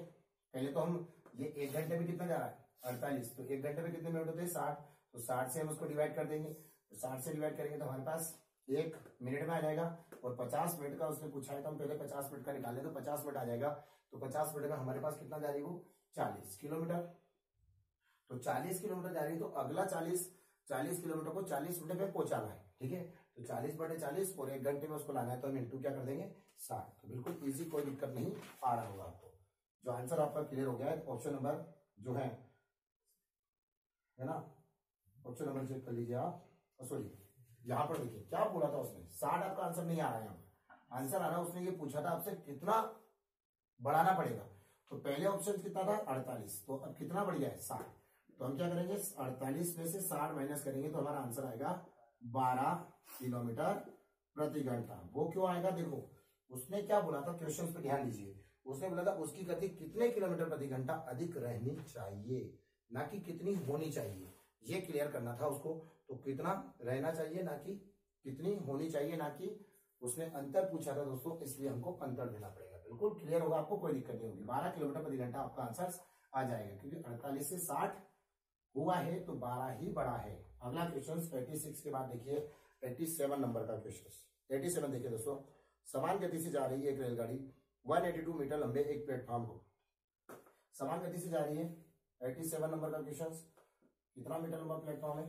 Speaker 1: पहले तो हम ये 1 घंटे में कितना जा रहा है 48, तो 1 घंटे में कितने मिनट होते हैं 60, तो 60 से हम उसको डिवाइड कर देंगे, तो 60 से डिवाइड करेंगे तो हमारे पास 1 मिनट में आ जाएगा, और 50 मिनट का उसने पूछा है तो हम पहले 50 मिनट का निकालें तो 50 मिनट आ जाएगा, तो 50 मिनट में हमारे पास कितना जा रही है वो 40 किलोमीटर, तो 40 किलोमीटर जा रही है, तो अगला 40 किलोमीटर को 40 मिनट में पहुंचाना है। ठीक है, तो 40 बटे 40 और 1 घंटे में उसको लाना है, तो हम इंटू क्या कर देंगे 60। तो बिल्कुल इजी, कोई दिक्कत नहीं आ रहा होगा आपको। जो आंसर आपका क्लियर हो गया है, ऑप्शन नंबर जो है ना, ऑप्शन नंबर चेक कर लीजिए आप। सॉरी, यहां पर देखिए क्या बोला था उसने, 60 आपका आंसर नहीं आ रहा है, यहाँ आंसर आ रहा है, उसने ये पूछा था आपसे कितना बढ़ाना पड़ेगा, तो पहले ऑप्शन कितना था 48, तो अब कितना बढ़ गया है 60, तो हम क्या करेंगे 48 में से 60 माइनस करेंगे तो हमारा आंसर आएगा 12 किलोमीटर प्रति घंटा। वो क्यों आएगा, देखो उसने क्या बोला था, क्वेश्चन पे ध्यान दीजिए, उसने बोला था उसकी गति कितने किलोमीटर प्रति घंटा अधिक रहनी चाहिए, ना कि कितनी होनी चाहिए, ये क्लियर करना था उसको। तो कितना रहना चाहिए ना कि कितनी होनी चाहिए, ना कि उसने अंतर पूछा था दोस्तों, इसलिए हमको अंतर देना पड़ेगा। बिल्कुल क्लियर होगा, आपको कोई दिक्कत नहीं होगी। 12 किलोमीटर प्रति घंटा आपका आंसर आ जाएगा, क्योंकि 48 से 60 हुआ है तो 12 ही बड़ा है। अगला क्वेश्चन 86 के बाद देखिए 87 नंबर का क्वेश्चन। 87 देखिए दोस्तों, समान गति से जा रही है एक रेलगाड़ी 182 मीटर लंबे एक प्लेटफॉर्म को, समान गति से जा रही है। 87 नंबर का क्वेश्चन, कितना मीटर लंबा प्लेटफॉर्म है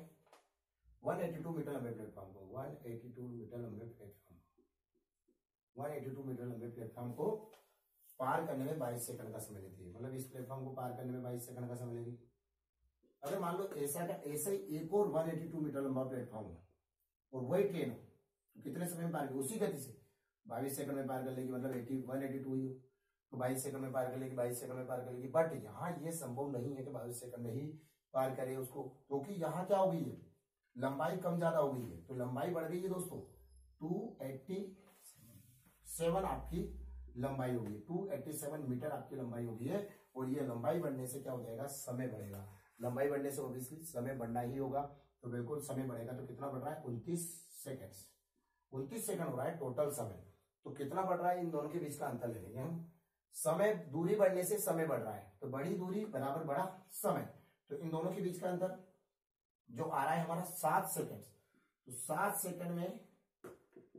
Speaker 1: 182 मीटर लंबे प्लेटफॉर्म को, 182 मीटर लंबे प्लेटफॉर्म, 182 मीटर लंबे प्लेटफॉर्म को पार करने में 22 सेकंड का समय लेती है। मतलब इस प्लेटफॉर्म को पार करने में 22 सेकंड का समय लेगी। अगर मान लो ऐसा का ऐसा ही एक और 182 मीटर लंबा प्लेटफॉर्म हो और वही ट्रेन हो, तो कितने समय में पार करेगी, उसी गति से 22 सेकंड में पार कर लेगी। मतलब 182 ही हो तो 22 सेकंड में पार कर लेगी, 22 सेकंड में पार कर लेगी। बट यहाँ ये संभव नहीं है कि 22 सेकंड में ही पार करे उसको, क्योंकि यहाँ क्या हो गई है, लंबाई कम ज्यादा हो गई है, तो लंबाई बढ़ गई है दोस्तों 280 287 आपकी लंबाई होगी, 287 मीटर आपकी लंबाई होगी है। और ये लंबाई बढ़ने से क्या हो जाएगा, समय बढ़ेगा। लंबाई बढ़ने से ऑब्वियसली समय बढ़ना ही होगा, तो बिल्कुल समय बढ़ेगा। तो कितना बढ़ रहा है, 29 सेकेंड, 29 सेकंड हो रहा है टोटल समय। तो कितना बढ़ रहा है, इन दोनों के बीच का अंतर ले लेंगे हम। समय, दूरी बढ़ने से समय बढ़ रहा है, तो बड़ी दूरी बराबर बड़ा समय। तो इन दोनों के बीच का अंतर जो आ रहा है हमारा 7 सेकंड, तो 7 सेकंड में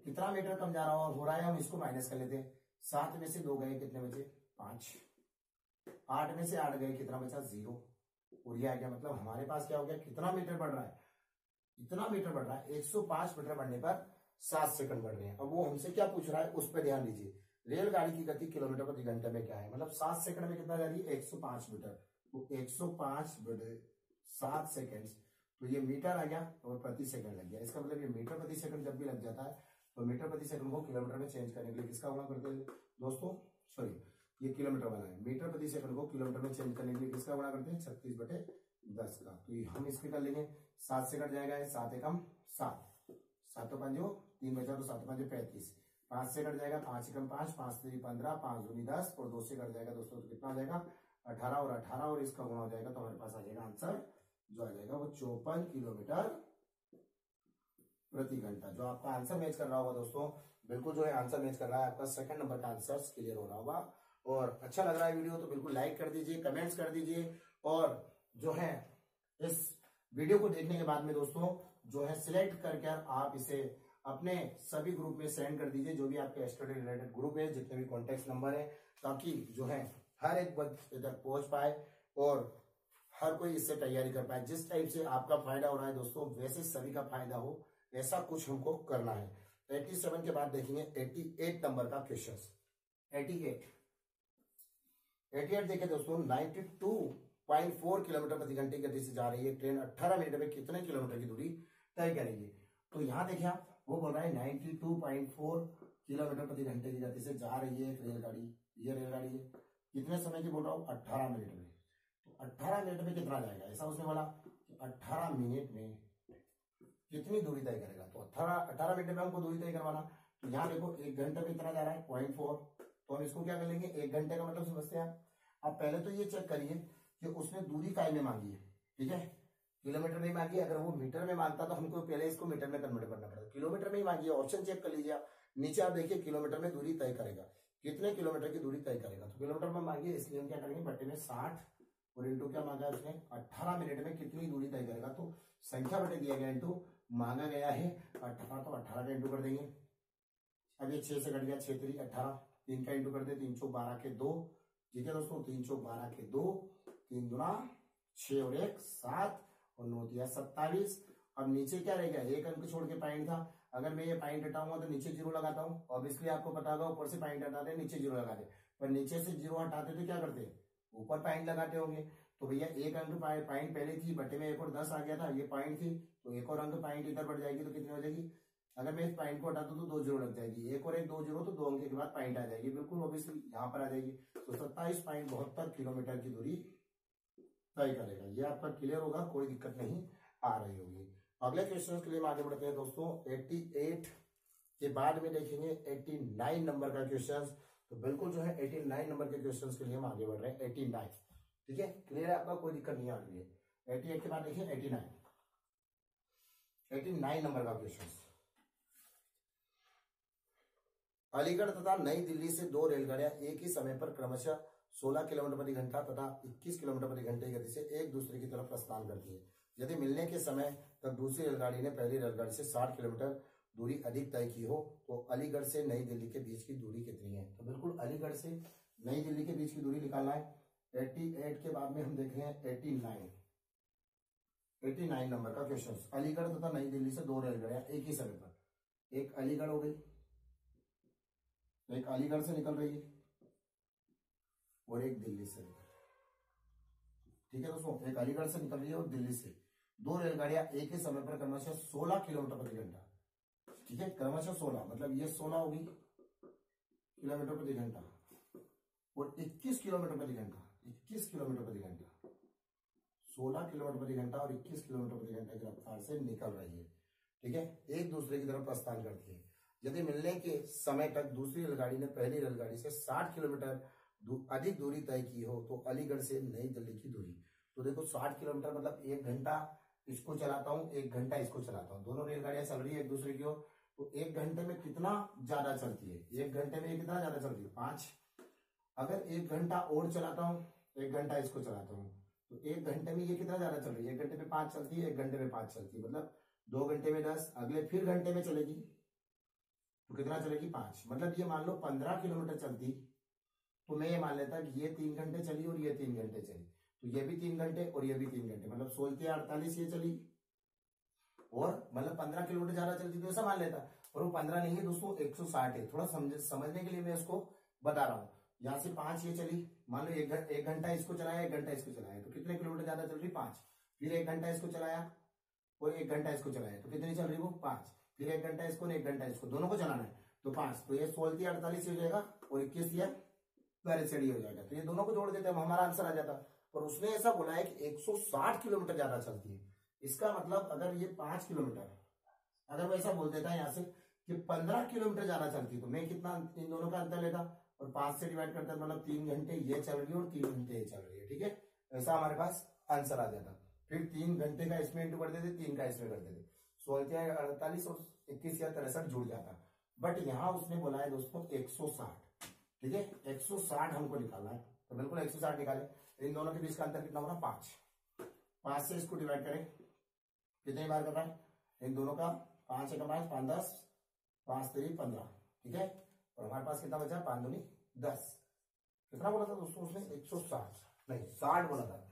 Speaker 1: कितना मीटर कम जा रहा हो रहा है, हम इसको माइनस कर लेते हैं। 7 में से 2 गए, कितने बचे, 5। 8 में से 8 गए, कितना बचा, 0। और ये आ गया, मतलब हमारे पास क्या हो गया, कितना मीटर बढ़ रहा है, इतना मीटर बढ़ रहा है। 105 मीटर बढ़ने पर 7 सेकंड बढ़ रहे हैं। अब वो हमसे क्या पूछ रहा है, उस पर ध्यान दीजिए। रेलगाड़ी की गति किलोमीटर प्रति घंटे में क्या है, मतलब 7 सेकंड में कितना जा रही है, 105 मीटर। तो 105 बटे 7 सेकंड, तो ये मीटर आ गया और प्रति सेकंड लग गया। इसका मतलब ये मीटर प्रति सेकंड जब भी लग जाता है, तो मीटर प्रति सेकंड को किलोमीटर में चेंज करने के लिए किसका गुणा करते हैं दोस्तों, सॉरी ये किलोमीटर वाला है, मीटर प्रति सेकंड को किलोमीटर में चेंज करने के लिए किसका गुणा करते हैं, 36 बटे 10 का। तो ये हम इसके कर लेंगे, 7 से कट जाएगा, 7 एकम 7, 7 पंजो 3 बचा, तो 7 पंजे 35, 5 से कट जाएगा, 5 एकम 5, 5 3 15, 5 दूनी 10, और 2 से कट जाएगा दोस्तों, तो कितना आ जाएगा 18, और 18 और इसका गुणा हो जाएगा, तो हमारे पास आ जाएगा आंसर जो आ जाएगा वो 54 किलोमीटर प्रति घंटा। जो आपका आंसर मैच कर रहा होगा दोस्तों, बिल्कुल जो है आंसर मैच कर रहा है, आपका सेकंड नंबर का आंसर क्लियर हो रहा होगा। और अच्छा लग रहा है वीडियो तो बिल्कुल लाइक कर दीजिए, कमेंट्स कर दीजिए, और जो है इस वीडियो को देखने के बाद में दोस्तों जो है सिलेक्ट करके आप इसे अपने सभी ग्रुप में सेंड कर दीजिए, जो भी आपके स्टडी रिलेटेड ग्रुप है, जितने भी कॉन्टेक्ट नंबर है, ताकि जो है हर एक बच्चे तक पहुंच पाए और हर कोई इससे तैयारी कर पाए। जिस टाइप से आपका फायदा हो रहा है दोस्तों, वैसे सभी का फायदा हो, ऐसा कुछ हमको करना है। 87 के बाद देखेंगे 88 नंबर का क्वेश्चन। 88 देखिए दोस्तों, 92.4 किलोमीटर प्रति घंटे की गति से जा रही है ट्रेन, 18 मिनट में कितने किलोमीटर की दूरी तय करेगी। तो यहाँ देखिए आप, वो बोल रहा है 92.4 किलोमीटर प्रति घंटे की गति से जा रही है एक रेलगाड़ी, ये रेलगाड़ी है, कितने समय की बोल रहा हूँ, 18 मिनट में। तो 18 मिनट में कितना जाएगा, ऐसा उसने बोला कि 18 मिनट में कितनी दूरी तय करेगा। तो 18 मिनट में हमको दूरी तय करवाना। तो यहाँ देखो 1 घंटे में इतना जा रहा है 0.4, तो हम इसको क्या कर लेंगे, 1 घंटे का मतलब समझते हैं आप। अब पहले तो ये चेक करिए कि उसने दूरी काय में मांगी है, ठीक है, किलोमीटर में ही मांगी है। अगर वो मीटर में मांगता तो हमको पहले इसको मीटर में कन्वर्ट करना पड़ेगा, किलोमीटर में ही मांगी है। ऑप्शन चेक कर लीजिए आप, नीचे आप देखिए किलोमीटर में दूरी तय करेगा, कितने किलोमीटर की दूरी तय करेगा। तो किलोमीटर में मांगी है, इसलिए हम क्या करेंगे, बटे में 60 और इंटू क्या मांगा है उसने, 18 मिनट में कितनी दूरी तय करेगा। तो संख्या बटे दिया गया इंटू मांगा गया है 18, तो 18 का इंटू कर देंगे। अब ये 6 से कट गया, 6 3 18, 3 का इंटू कर दे, 3 चौक 12 के 2, ठीक है दोस्तों, 3 चौक 12 के 2, 3 गुना 6 और 1 7 और 9 दिया 27। अब नीचे क्या रह गया, एक अंक छोड़ के पॉइंट था। अगर मैं ये पॉइंट हटाऊंगा तो नीचे जीरो लगाता हूँ, ऑब्वियसली आपको पता होगा ऊपर से पॉइंट हटाते नीचे जीरो लगाते, पर नीचे से जीरो हटाते तो क्या करते, ऊपर पॉइंट लगाते होंगे। तो भैया एक अंक पॉइंट पहले थी, बटे में एक और 10 आ गया था, ये पॉइंट थी, तो एक और अंक पॉइंट इधर बढ़ जाएगी, तो कितनी हो जाएगी, अगर मैं इस पॉइंट को हटा दूं तो 2 जीरो लग जाएगी, एक और एक 2 जीरो, तो 2 अंक के बाद पॉइंट आ जाएगी, बिल्कुल ऑब्वियसली यहाँ पर आ जाएगी। तो 27.72 किलोमीटर की दूरी तय करेगा। ये आपका क्लियर होगा, कोई दिक्कत नहीं आ रही होगी। अगले क्वेश्चन के लिए हम आगे बढ़ते हैं दोस्तों। 88 के बाद में देखेंगे 89 नंबर का क्वेश्चन। तो बिल्कुल जो है 89 नंबर के क्वेश्चन के लिए हम आगे बढ़ रहे हैं। 89, ठीक है, क्लियर है आपका, कोई दिक्कत नहीं आ रही है। 88 के बाद देखिए 89 नंबर का क्वेश्चन। अलीगढ़ तथा नई दिल्ली से 2 रेलगाड़ियां एक ही समय पर क्रमशः 16 किलोमीटर प्रति घंटा तथा 21 किलोमीटर प्रति घंटे की गति से एक दूसरे की तरफ प्रस्थान करती है। यदि मिलने के समय तक दूसरी रेलगाड़ी ने पहली रेलगाड़ी से 60 किलोमीटर दूरी अधिक तय की हो, तो अलीगढ़ से नई दिल्ली के बीच की दूरी कितनी है। तो बिल्कुल अलीगढ़ से नई दिल्ली के बीच की दूरी निकालना है। 88 के बाद में हम देख रहे हैं 89 नंबर का क्वेश्चन। अलीगढ़ तथा नई दिल्ली से 2 रेलगाड़ियां एक ही समय पर, एक अलीगढ़ हो गई, एक अलीगढ़ से निकल रही है और एक दिल्ली से निकल रही है, ठीक है दोस्तों, एक अलीगढ़ से निकल रही है और दिल्ली से। 2 रेलगाड़ियां एक ही समय पर क्रमशः 16 किलोमीटर प्रति घंटा, ठीक है, क्रमशः 16, मतलब ये 16 होगी किलोमीटर प्रति घंटा और 21 किलोमीटर प्रति घंटा, 21 किलोमीटर प्रति घंटा, 16 किलोमीटर प्रति घंटा और 21 किलोमीटर प्रति घंटा की रफ्तार से निकल रही है, ठीक है, एक दूसरे की तरफ प्रस्थान करती है। यदि मिलने के समय तक दूसरी रेलगाड़ी ने पहली रेलगाड़ी से 60 किलोमीटर अधिक दूरी तय की हो तो अलीगढ़ से नई दिल्ली की दूरी। तो देखो 60 किलोमीटर मतलब 1 घंटा इसको चलाता हूँ, 1 घंटा इसको चलाता हूँ, दोनों रेलगाड़ियां चल रही है एक दूसरे की ओर, तो 1 घंटे में कितना ज्यादा चलती है, 1 घंटे में कितना ज्यादा चलती है 5। अगर 1 घंटा और चलाता हूँ, 1 घंटा इसको चलाता हूँ, तो 1 घंटे में ये कितना ज्यादा चल रही है, 1 घंटे में 5 चलती है, 1 घंटे में 5 चलती है, मतलब 2 घंटे में 10, अगले फिर घंटे में चलेगी तो कितना चलेगी 5। मतलब ये मान लो 15 किलोमीटर चलती, तो मैं ये मान लेता कि ये 3 घंटे चली और ये 3 घंटे चली, तो ये भी 3 घंटे और ये भी 3 घंटे, मतलब 16 48 ये चली, और मतलब 15 किलोमीटर ज्यादा चलती तो ऐसा मान लेता, और वो 15 नहीं है दोस्तों 160 है। थोड़ा समझने के लिए मैं इसको बता रहा हूँ। यहाँ से 5 ये चली, मान लो 1 घंटा इसको चलाया, 1 घंटा इसको चलाया, तो कितने किलोमीटर ज्यादा चल रही 5। फिर 1 घंटा इसको चलाया और 1 घंटा इसको चलाया, तो कितनी चल रही वो 5। फिर 1 घंटा इसको 1 घंटा इसको, दोनों को चलाना है तो 5, तो ये 16 48 हो जाएगा और 21 ये 42 हो जाएगा, तो ये दोनों को जोड़ देते हैं हमारा आंसर आ जाता। पर उसने ऐसा बोला है कि 160 किलोमीटर ज्यादा चलती है। इसका मतलब अगर ये 5 किलोमीटर, अगर वो ऐसा बोल देता है यहाँ से कि 15 किलोमीटर ज्यादा चलती है, तो मैं कितना इन दोनों का अंतर लेता और 5 से डिवाइड करता, मतलब 3 घंटे ये चल रही है और 3 घंटे ये चल रही है, ठीक है, ऐसा हमारे पास आंसर आ जाता। फिर 3 घंटे का इसमें इंटू कर देते, 3 का इसमें कर देते, 16 48 और 21 या 63 जुड़ जाता। बट यहाँ उसने बोला है दोस्तों 160, ठीक है, 160 हमको निकालना है, तो बिल्कुल 160 निकाले। इन दोनों के बीच का अंतर कितना होगा 5, 5 से इसको डिवाइड करें, कितनी बार करना है इन दोनों का, 5 एक 5 5 10 5 3 15, ठीक है, और हमारे पास कितना बचा 5 दूनी 10। कितना बोला था दोस्तों उसने 160 नहीं 60 बोला था,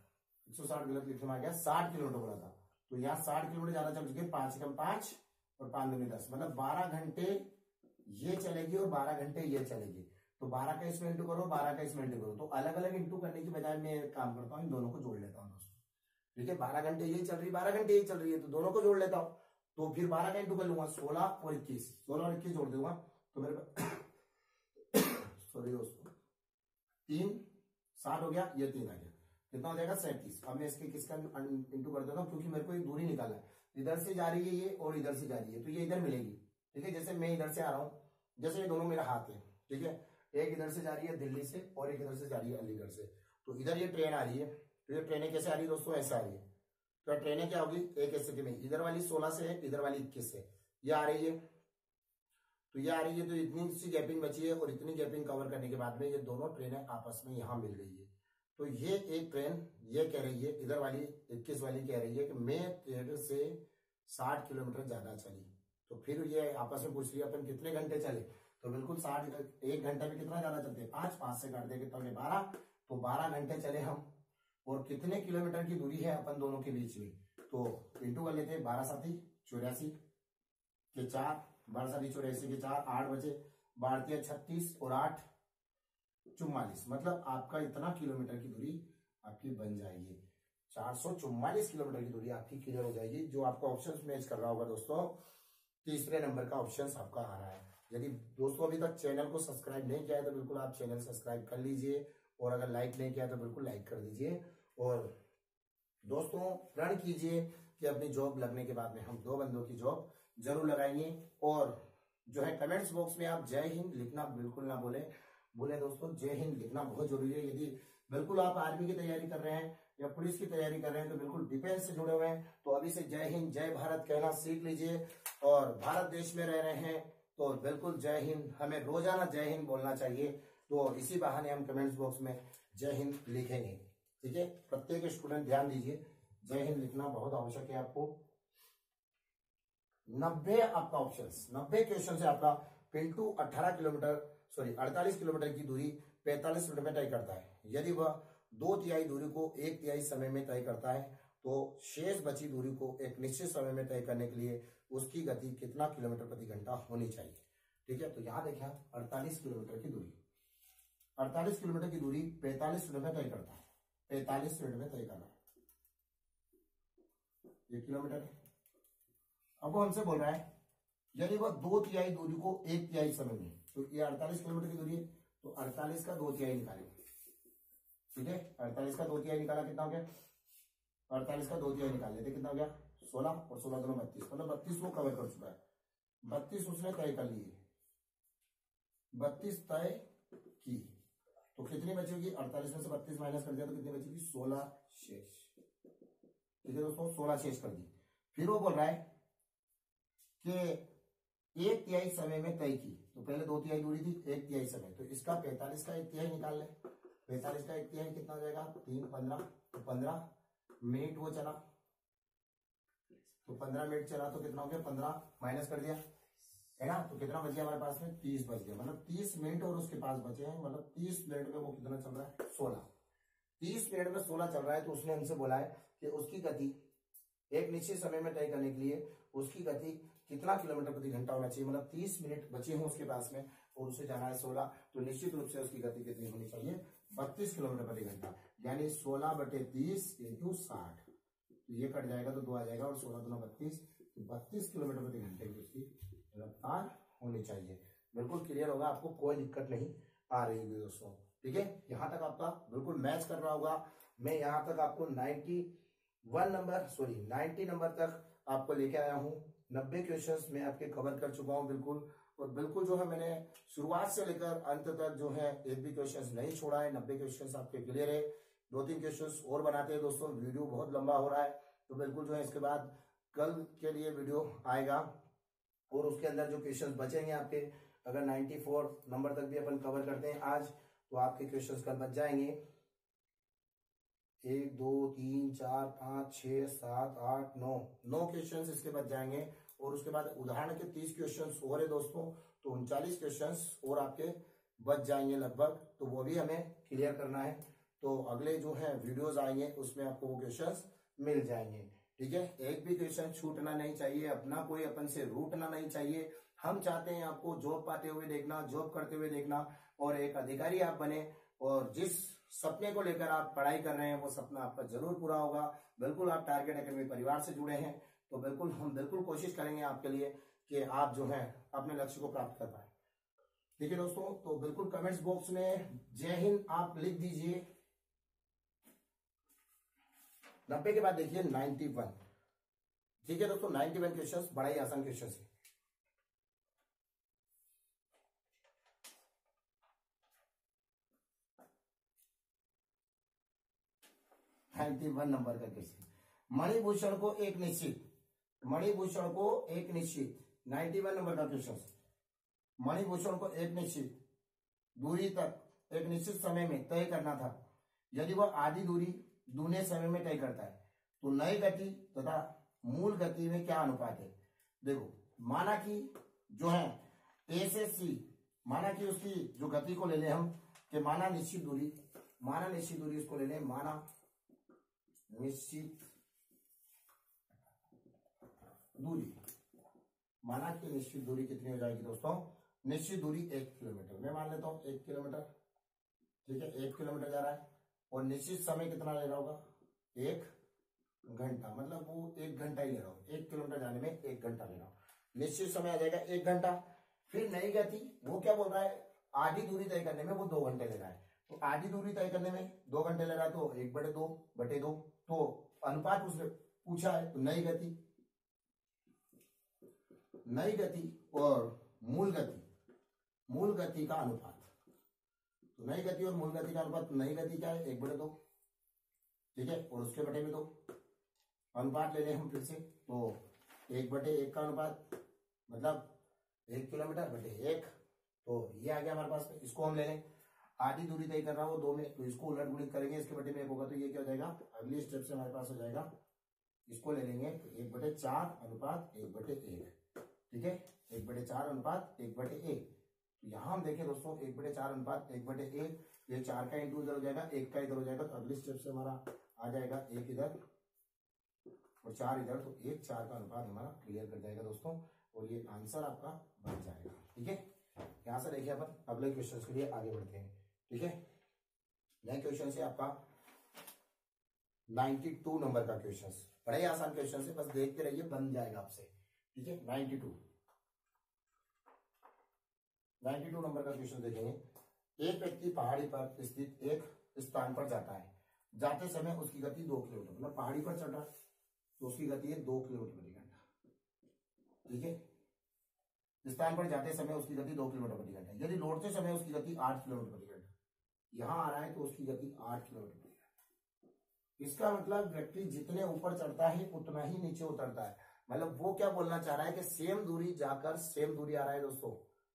Speaker 1: 160 गलत लिखने में आ गया, 60 किलोमीटर बोला था। तो यहाँ 60 किलोमीटर ज्यादा चल चुके, 5 कम 5 और 5 दूनी 10, मतलब 12 घंटे ये चलेगी और 12 घंटे ये चलेगी। तो 12 का इसमें इंटू करो, 12 का इसमें इंटू करो, तो अलग अलग इंटू करने की बजाय मैं काम करता हूँ इन दोनों को जोड़ लेता हूँ दोस्तों, ठीक है, 12 घंटे ये चल रही, 12 घंटे ये चल रही है, तो दोनों को जोड़ लेता हूँ। तो फिर 12 का इंटू कर लूंगा, 16 और 21, 16 और 21 जोड़ दूंगा, तो मेरे सॉरी दोस्तों 3 60 हो गया, ये 3 आ गया, कितना हो जाएगा 37। अब मैं इसके किसका इंटू कर देता हूँ, क्योंकि मेरे को एक दूरी निकालना है, इधर से जा रही है ये और इधर से जा रही है, तो ये इधर मिलेगी, ठीक है, जैसे मैं इधर से आ रहा हूँ, जैसे ये दोनों मेरा हाथ है, ठीक है, एक इधर से जा रही है दिल्ली से और एक इधर से जा रही है अलीगढ़ से, तो इधर ये ट्रेन आ रही है, तो ये ट्रेनें कैसे आ रही है दोस्तों, ऐसे आ रही है, तो ट्रेनें क्या होगी एक स्थिति में, इधर वाली 16 से है, इधर वाली 21 से, ये आ रही है, तो ये आ रही है, तो इतनी सी गैपिंग बची है, और इतनी गैपिंग कवर करने के बाद में ये दोनों ट्रेनें आपस में यहां मिल गई है। तो ये एक ट्रेन ये कह रही है, इधर वाली 21 वाली कह रही है कि मैं तेरे से 60 किलोमीटर ज्यादा चली, तो फिर ये आपस में पूछ रही है अपन कितने घंटे चले, तो बिल्कुल 60, 1 घंटे में कितना ज्यादा चलते हैं 5 से काट दे कितना 12, तो 12 घंटे चले हम, और कितने किलोमीटर की दूरी है अपन दोनों के बीच में, तो इंटू कर लेते हैं, 12 7 84 के 4, 12 7 84 के 4, 8 बचे, 12 36 और 8 44, मतलब आपका इतना किलोमीटर की दूरी आपकी बन जाएगी, 444 किलोमीटर की दूरी आपकी क्लियर हो जाएगी, जो आपका ऑप्शन मैच कर रहा होगा दोस्तों, तीसरे नंबर का ऑप्शन आपका आ रहा है। यदि दोस्तों अभी तक चैनल को सब्सक्राइब नहीं किया है तो बिल्कुल आप चैनल सब्सक्राइब कर लीजिए, और अगर लाइक नहीं किया तो बिल्कुल लाइक कर दीजिए, और दोस्तों प्रण कीजिए कि अपनी जॉब लगने के बाद में हम 2 बंदों की जॉब जरूर लगाएंगे। और जो है कमेंट्स बॉक्स में आप जय हिंद लिखना बिल्कुल ना भूलें दोस्तों, जय हिंद लिखना बहुत जरूरी है। यदि बिल्कुल आप आर्मी की तैयारी कर रहे हैं या पुलिस की तैयारी कर रहे हैं तो बिल्कुल डिफेंस से जुड़े हुए हैं, तो अभी से जय हिंद जय भारत कहना सीख लीजिए, और भारत देश में रह रहे हैं तो बिल्कुल जय हिंद, हमें रोजाना जय हिंद बोलना चाहिए, तो इसी बहाने हम कमेंट्स बॉक्स में जय हिंद लिखेंगे, ठीक है। प्रत्येक स्टूडेंट ध्यान दीजिए, जय हिंद लिखना बहुत आवश्यक है आपको। 90 आपका ऑप्शन, 90 क्वेश्चन से आपका पिंटू 48 किलोमीटर की दूरी 45 मिनट में तय करता है। यदि वह 2/3 दूरी को 1/3 समय में तय करता है तो शेष बची दूरी को एक निश्चित समय में तय करने के लिए उसकी गति कितना किलोमीटर प्रति घंटा होनी चाहिए, ठीक है। तो यहां देखिए 48 किलोमीटर की दूरी, 48 किलोमीटर की दूरी 45 मिनट में तय करता है, 45 मिनट में तय करना है, ये किलोमीटर है। अब वो हमसे बोल रहा है यदि वह 2/3 दूरी को 1/3 समय में, तो ये 48 किलोमीटर की दूरी है, तो 48 का 2/3 निकालेंगे, ठीक है। 48 का 2/3 निकाला कितना हो गया, 48 का 2/3 निकाल लेते कितना हो गया 16, और 16 दोनों 32, मतलब 32 को कवर कर चुका है, 32 उसने तय कर लिए, 32 तय की, तो कितनी बचेगी? 48 में से 32 माइनस कर दिया तो कितनी बचेगी? 16 शेष। ठीक है दोस्तों, 16 शेष कर दी। फिर वो बोल रहा है कि 1/3 समय में तय की, तो पहले 2/3 दूरी थी, 1/3 समय, तो इसका 45 का 1/3 निकाल ले। 45 का 1/3 कितना हो जाएगा? 3 15, तो 15 मिनट वो चला, तो 15 मिनट चला तो कितना हो गया? 15 माइनस कर दिया है ना, तो कितना बच गया हमारे पास में? 30 बच गया। मतलब 30 मिनट और उसके पास बचे हैं, मतलब 30 मिनट में वो कितना चल रहा है? 16। 30 मिनट में 16 चल रहा है, तो उसने हमसे बोला है कि उसकी गति एक निश्चित समय में तय करने के लिए उसकी गति कितना किलोमीटर प्रति घंटा होना चाहिए। मतलब 30 मिनट बचे हैं उसके पास में और उसे जाना है 16, तो निश्चित रूप से उसकी गति कितनी होनी चाहिए? 32 किलोमीटर प्रति घंटा, यानी 16/30 × 60, तो ये कट जाएगा तो 2 आ जाएगा, और 16 दूना 32, तो 32 किलोमीटर प्रति घंटे की उसकी रफ्तार होनी चाहिए। बिल्कुल क्लियर होगा, आपको कोई दिक्कत नहीं आ रही होगी दोस्तों। ठीक है, यहां तक आपका बिल्कुल मैच कर रहा होगा। मैं यहां तक आपको 90 नंबर तक आपको लेके आया हूं। 90 क्वेश्चंस मैं आपके कवर कर चुका हूं बिल्कुल, और बिल्कुल जो है मैंने शुरुआत से लेकर अंत तक जो है एक भी क्वेश्चंस नहीं छोड़ा है। 90 क्वेश्चंस आपके क्लियर है। 2-3 क्वेश्चंस और बनाते हैं दोस्तों, वीडियो बहुत लंबा हो रहा है, तो बिल्कुल जो है इसके बाद कल के लिए वीडियो आएगा, और उसके अंदर जो क्वेश्चंस बचेंगे आपके, अगर 94 नंबर तक भी अपन कवर करते हैं आज, तो आपके क्वेश्चंस कल बच जाएंगे। 1 2 3 4 5 6 7 8 9 क्वेश्चंस इसके बच जाएंगे, और उसके बाद उदाहरण के 30 क्वेश्चंस और है दोस्तों, तो 39 क्वेश्चंस और आपके बच जाएंगे लगभग, तो वो भी हमें क्लियर करना है। तो अगले जो है वीडियोस आएंगे उसमें आपको वो क्वेश्चंस मिल जाएंगे। ठीक है, एक भी क्वेश्चन छूटना नहीं चाहिए, अपना कोई अपन से रूठना नहीं चाहिए। हम चाहते हैं आपको जॉब पाते हुए देखना, जॉब करते हुए देखना, और एक अधिकारी आप बने, और जिस सपने को लेकर आप पढ़ाई कर रहे हैं वो सपना आपका जरूर पूरा होगा। बिल्कुल आप टारगेट एकेडमी परिवार से जुड़े हैं, तो बिल्कुल हम बिल्कुल कोशिश करेंगे आपके लिए कि आप जो है अपने लक्ष्य को प्राप्त कर पाए। ठीक है दोस्तों, तो बिल्कुल कमेंट्स बॉक्स में जय हिंद आप लिख दीजिए। 90 के बाद देखिए 91। ठीक है दोस्तों, 91 क्वेश्चन बड़ा ही आसान क्वेश्चन है। नंबर का क्वेश्चन, मणिभूषण को एक निश्चित 91 नंबर का क्वेश्चन, मणिभूषण को एक निश्चित दूरी तक एक निश्चित समय में तय करना था। यदि वह आधी दूरी दूने समय में तय करता है तो नई गति तथा मूल गति में क्या अनुपात है? देखो, माना कि जो है ए से सी, माना कि उसकी जो गति को ले लें हम, कि माना निश्चित दूरी इसको ले लें, माना निश्चित दूरी कितनी हो जाएगी दोस्तों? निश्चित दूरी 1 किलोमीटर, मैं मान लेता हूं 1 किलोमीटर। ठीक है, 1 किलोमीटर जा रहा है, और निश्चित समय कितना ले रहा होगा? 1 घंटा, मतलब वो 1 घंटा ही ले रहा हूं, 1 किलोमीटर जाने में 1 घंटा ले रहा हूं, निश्चित समय आ जाएगा 1 घंटा। फिर नई गति, वो क्या बोल रहा है? आधी दूरी तय करने में वो 2 घंटे ले रहा है, तो आधी दूरी तय करने में 2 घंटे ले रहा है, तो 1/2 तो अनुपात उसने पूछा है, तो नई गति और मूल गति का अनुपात, तो नई गति और मूल गति का अनुपात, नई गति क्या है? 1/2। ठीक है, और उसके बटे में 2 अनुपात ले लें हम फिर से, तो 1/1 का अनुपात, मतलब 1 किलोमीटर बटे 1, तो ये आ गया हमारे पास में। इसको हम ले लें, आधी दूरी तय कर रहा हो 2 में, तो इसको उलट गुणित करेंगे, इसके बटे में 1 होगा, तो ये क्या हो जाएगा? अगली स्टेप से हमारे पास हो जाएगा, इसको ले लेंगे तो 1/4 अनुपात 1/1। ठीक है, 1/4 अनुपात 1/1। तो यहां हम देखें दोस्तों, 1/4 अनुपात 1/1, ये 4 का इंटू इधर हो जाएगा, 1 का इधर हो जाएगा, तो अगली स्टेप से हमारा आ जाएगा 1 इधर और 4 इधर, तो 1/4 का अनुपात हमारा क्लियर कर जाएगा दोस्तों, और ये आंसर आपका बन जाएगा। ठीक है, यहां से देखिए अपन अगले क्वेश्चन के लिए आगे बढ़ते हैं। ठीक है, नए क्वेश्चन से आपका 92 नंबर का क्वेश्चन, बड़े आसान क्वेश्चन है, बस देखते रहिए, बन जाएगा आपसे। ठीक है, 92 नंबर का क्वेश्चन देखेंगे। एक व्यक्ति पहाड़ी पर स्थित एक स्थान पर जाता है, जाते समय उसकी गति 2 किलोमीटर, मतलब पहाड़ी पर चढ़ रहा है तो उसकी गति है 2 किलोमीटर प्रति घंटा। ठीक है, स्थान पर जाते समय उसकी गति 2 किलोमीटर प्रति घंटा। यदि लौटते समय उसकी गति 8 किलोमीटर प्रति घंटा, यहां आ रहा है तो उसकी गति 8 किलोमीटर प्रति घंटा। इसका मतलब व्यक्ति जितने ऊपर चढ़ता है उतना ही नीचे उतरता है। मतलब वो क्या बोलना चाह रहा है कि सेम दूरी जाकर सेम दूरी आ रहा है दोस्तों,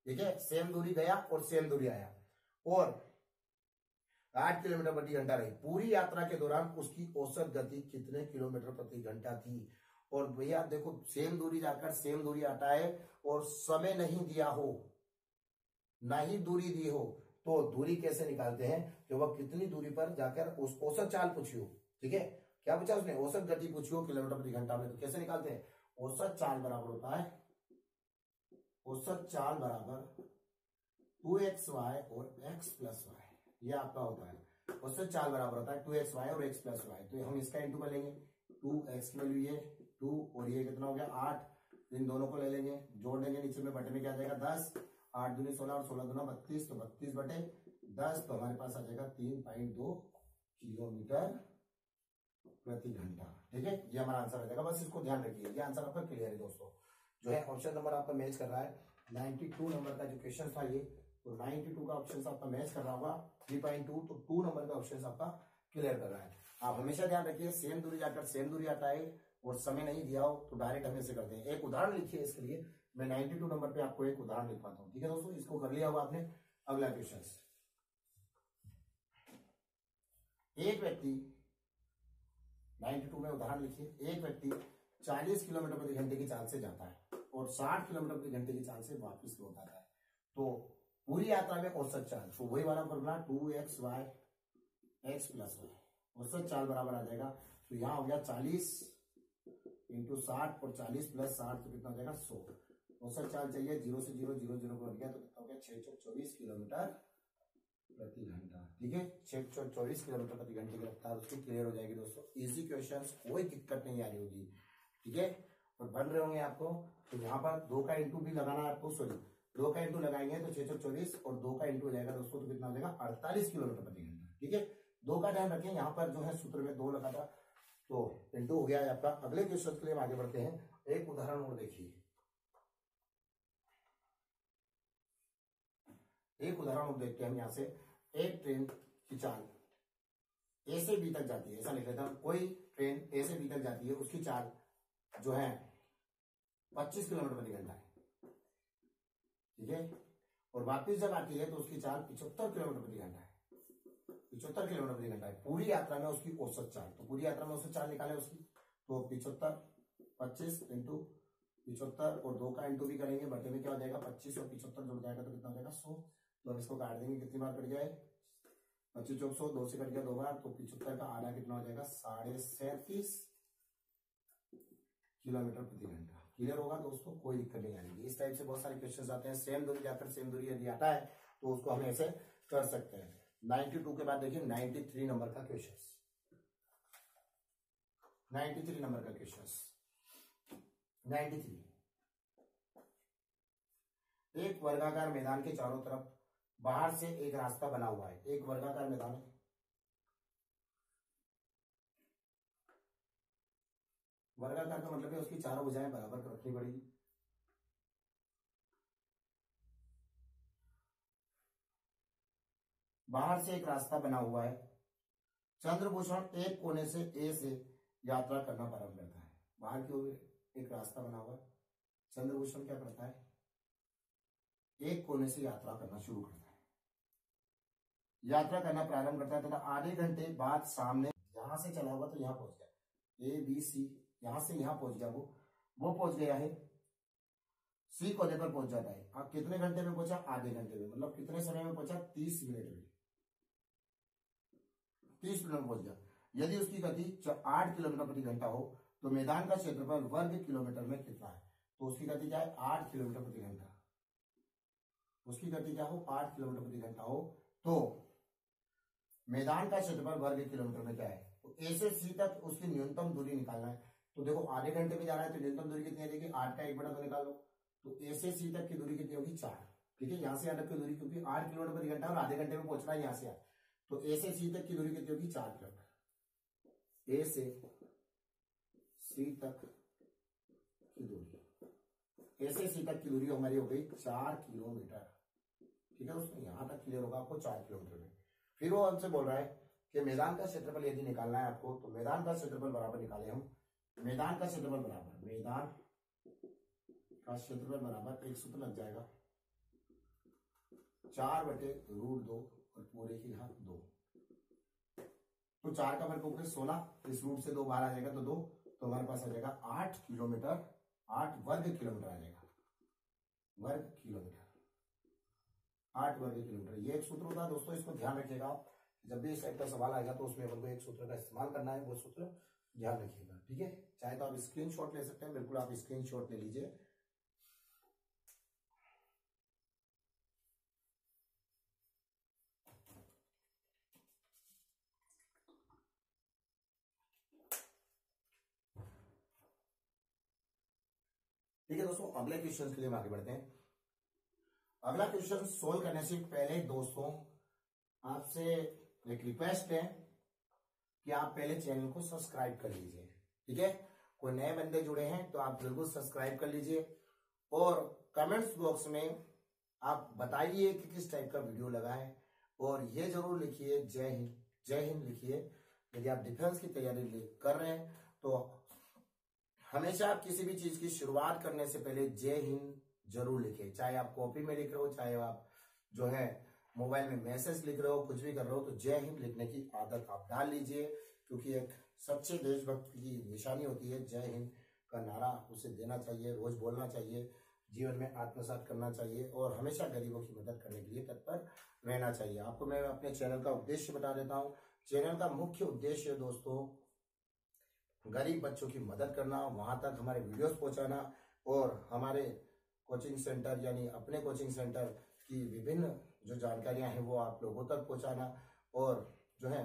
Speaker 1: ठीक है, सेम दूरी गया और सेम दूरी आया और 8 किलोमीटर प्रति घंटा रही। पूरी यात्रा के दौरान उसकी औसत गति कितने किलोमीटर प्रति घंटा थी। और भैया देखो, सेम दूरी जाकर सेम दूरी आता है और समय नहीं दिया हो, ना ही दूरी दी हो, तो दूरी कैसे निकालते हैं कि वह कितनी दूरी पर जाकर उस औसत चाल पूछी हो, ठीक है, क्या पूछा उसने, औसत गति पूछी हो किलोमीटर प्रति घंटा में, तो कैसे निकालते हैं, औसत चाल बराबर होता है, औसत चाल बराबर 2xy और x प्लस वाई, ये आपका होता है। औसत चाल बराबर होता है 2xy और x प्लस वाई। तो हम इसका इंटू कर लेंगे, 2x की वैल्यू ये 2 और ये कितना हो गया 8, इन दोनों को ले लेंगे, जोड़ देंगे, नीचे में बटे में क्या आ जाएगा 10, 8 दूनी 16 और 16 दूना 32, तो 32 बटे 10, तो हमारे पास आ जाएगा 3.2 किलोमीटर प्रति घंटा, ठीक है, ये हमारा आंसर आ जाएगा। बस इसको ध्यान रखिए, ये आंसर आपका क्लियर है दोस्तों। जो है ऑप्शन नंबर आपका मैच कर रहा है, 92 नंबर का जो क्वेश्चन था ये, तो 92 का ऑप्शन आपका मैच कर रहा होगा 3.2, तो 2 नंबर का ऑप्शन आपका क्लियर कर रहा है। आप हमेशा ध्यान रखिए, सेम दूरी जाकर सेम दूरी आता है और समय नहीं दिया हो तो डायरेक्ट हम ऐसे करते हैं। एक उदाहरण लिखिए इसके लिए, मैं 92 नंबर पे आपको एक उदाहरण लिखवाता हूँ, ठीक है दोस्तों, इसको कर लिया होगा आपने। अगला क्वेश्चन, एक व्यक्ति 92 में उदाहरण लिखिए, एक व्यक्ति 40 किलोमीटर प्रति घंटे की चाल से जाता है और 60 किलोमीटर प्रति घंटे की चाल से वापस लौट आता है, तो पूरी यात्रा में औसत चाल, तो वही वाला formula 2xy x plus Y, औसत चाल बराबर आ जाएगा। तो यहां हो गया 40 इंटू 60 और 40 प्लस 60 तो कितना हो जाएगा 100। औसत चाल चाहिए, 0 से 0 0 0 को हट गया तो कितना हो गया 624 किलोमीटर प्रति घंटा, ठीक है, 624 किलोमीटर प्रति घंटे की रफ्तार उसकी क्लियर हो जाएगी दोस्तों। इजी क्वेश्चंस, कोई दिक्कत नहीं आ रही होगी, ठीक है, और बन रहे होंगे आपको। तो यहाँ पर 2 का इंटू भी लगाना है आपको, सॉरी 2 का इंटू लगाएंगे तो 624 और 2 का इंटू हो जाएगा दोस्तों, तो कितना हो जाएगा 48 किलोमीटर प्रति घंटा, ठीक है। 2 का ध्यान रखें, यहाँ पर जो है सूत्र में 2 लगा था तो इंटू हो गया है आपका। अगले क्वेश्चन के लिए हम आगे बढ़ते हैं, एक उदाहरण और देखिए, एक उदाहरण और देखते हैं हम यहाँ से। एक ट्रेन की चाल ए से बी तक जाती है, ऐसा लिख लेता हूं, कोई ट्रेन ए से बी तक जाती है, उसकी चाल जो है 25 किलोमीटर प्रति घंटा है, ठीक है, और वापस जब आती है तो उसकी चाल 75 किलोमीटर प्रति घंटा है, 75 किलोमीटर प्रति घंटा है पूरी यात्रा में उसकी औसत चाल। तो पूरी यात्रा में औसत चाल निकाले उसकी, तो 75 25 इंटू 75 और 2 का इंटू भी करेंगे, बटे में क्या हो जाएगा 25 और 75 जुड़ जाएगा तो कितना हो जाएगा 100। तो अब इसको काट देंगे, कितनी बार कट गया है 25 चौक 100, 2 से कट गया 2 बार, तो 75 का आधा कितना हो जाएगा 37.5 किलोमीटर प्रति घंटा। क्लियर होगा दोस्तों, कोई दिक्कत नहीं आएगी। इस टाइप से बहुत सारे क्वेश्चन आते हैं, सेम दूरी जाकर सेम दूरी यदि आता है तो उसको हम ऐसे कर सकते हैं। 92 के बाद देखिए 93 नंबर का क्वेश्चन, 93 नंबर का क्वेश्चन। 93, एक वर्गाकार मैदान के चारों तरफ बाहर से एक रास्ता बना हुआ है, एक वर्गाकार मैदान है, वर्गाकार का मतलब है उसकी चारों भुजाएं बराबर रखनी पड़ेगी, बाहर से एक रास्ता बना हुआ है, चंद्रभूषण एक कोने से ए से यात्रा करना प्रारंभ करता है। बाहर की ओर एक रास्ता बना हुआ है, चंद्रभूषण क्या करता है, एक कोने से यात्रा करना शुरू करता है, यात्रा करना प्रारंभ करता है तथा आधे घंटे बाद सामने यहां से चला हुआ तो यहां पहुंच गया, ए बी सी, यहां से यहां पहुंच गया, वो पहुंच गया है, सी कोने पर पहुंच जाता है। अब कितने घंटे में पहुंचा, आधे घंटे में, मतलब कितने समय में पहुंचा 30 मिनट में, 30 मिनट में पहुंच गया। यदि उसकी गति 8 किलोमीटर प्रति घंटा हो तो मैदान का क्षेत्रफल वर्ग किलोमीटर में कितना है। तो उसकी गति क्या है 8 किलोमीटर प्रति घंटा, उसकी गति क्या हो 8 किलोमीटर प्रति घंटा हो, तो मैदान का क्षेत्रफल वर्ग किलोमीटर में क्या है, तो ए से सी तक उसकी न्यूनतम दूरी निकालना है। तो देखो आधे घंटे में जा रहा है तो न्यूनतम दूरी कितनी आ जाएगी, 8 का 1/2 निकाल लो, तो ए से सी तक की दूरी कितनी होगी 4, ठीक है, यहां से यहाँ तक की दूरी, क्योंकि 8 किलोमीटर प्रति घंटा और आधे घंटे में पहुंचना है यहाँ से, तो ए से सी तक की दूरी कितनी होगी 4 किलोमीटर, ए से सी तक की दूरी ऐसे सी तक की दूरी हमारी हो गई 4 किलोमीटर। ठीक है दोस्तों, यहां तक क्लियर होगा आपको 4 किलोमीटर में। फिर वो हमसे बोल रहा है कि मैदान का क्षेत्रफल यदि निकालना है आपको, तो मैदान का क्षेत्रफल बराबर निकाले हम, मैदान का क्षेत्रफल बराबर, मैदान का क्षेत्रफल बराबर एक सूत्र लग जाएगा 4/√2 और पूरे की घात 2। तो 4 का वर्ग ऊपर 16, इस रूट से 2 बाहर आ जाएगा तो 2, तो हमारे पास आ जाएगा 8 किलोमीटर, 8 वर्ग किलोमीटर आ जाएगा, वर्ग किलोमीटर, 8 वर्ग किलोमीटर। ये एक सूत्र होता है दोस्तों, इसको ध्यान रखिएगा आप। जब भी इस टाइप का सवाल आएगा तो उसमें अपन को एक सूत्र का इस्तेमाल करना है, वो सूत्र ध्यान रखिएगा। ठीक है, चाहे तो आप स्क्रीनशॉट ले सकते हैं, बिल्कुल आप स्क्रीनशॉट ले लीजिए। ठीक है दोस्तों, अगले क्वेश्चन के लिए हम आगे बढ़ते हैं। अगला क्वेश्चन सोल्व करने से पहले दोस्तों आपसे एक रिक्वेस्ट है कि आप पहले चैनल को सब्सक्राइब कर लीजिए। ठीक है, कोई नए बंदे जुड़े हैं तो आप बिल्कुल सब्सक्राइब कर लीजिए, और कमेंट्स बॉक्स में आप बताइए कि किस टाइप का वीडियो लगा है, और ये जरूर लिखिए जय हिंद, जय हिंद लिखिए। यदि आप डिफेंस की तैयारी कर रहे हैं तो हमेशा आप किसी भी चीज की शुरुआत करने से पहले जय हिंद जरूर लिखे, चाहे आप कॉपी में लिख रहे हो, चाहे आप जो है मोबाइल में मैसेज लिख रहे हो, कुछ भी कर रहे हो, तो जय हिंद लिखने की आदत आप डाल लीजिए, क्योंकि एक सच्चे देशभक्त की निशानी होती है जय हिंद का नारा, उसे देना चाहिए, रोज बोलना चाहिए, जीवन में आत्मसात करना चाहिए, और हमेशा गरीबों की मदद करने के लिए तत्पर रहना चाहिए। आपको मैं अपने चैनल का उद्देश्य बता देता हूँ। चैनल का मुख्य उद्देश्य दोस्तों गरीब बच्चों की मदद करना, वहां तक हमारे वीडियोस पहुंचाना, और हमारे कोचिंग सेंटर यानी अपने कोचिंग सेंटर की विभिन्न जो जानकारियां हैं वो आप लोगों तक पहुंचाना, और जो है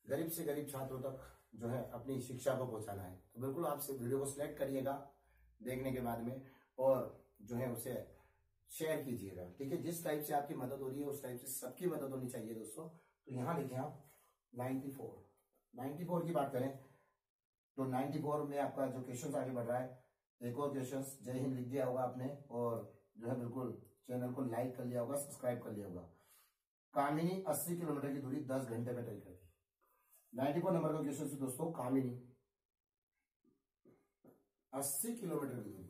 Speaker 1: गरीब से गरीब छात्रों तक जो है अपनी शिक्षा को पहुंचाना है। तो बिल्कुल आप वीडियो को सिलेक्ट करिएगा देखने के बाद में, और जो है उसे शेयर कीजिएगा। ठीक है, जिस टाइप से आपकी मदद हो रही है उस टाइप से सबकी मदद होनी चाहिए दोस्तों। तो यहाँ लिखें आप 94 की बात करें तो 94 में आपका जो क्वेश्चन आगे बढ़ रहा है, एक और क्वेश्चन जय हिंद लिख दिया होगा आपने, और जो है बिल्कुल चैनल को लाइक कर लिया होगा, सब्सक्राइब कर लिया होगा। कामिनी 80 किलोमीटर की दूरी 10 घंटे में तय करती है। 94 नंबर का क्वेश्चन से दोस्तों, कामिनी 80 किलोमीटर की दूरी,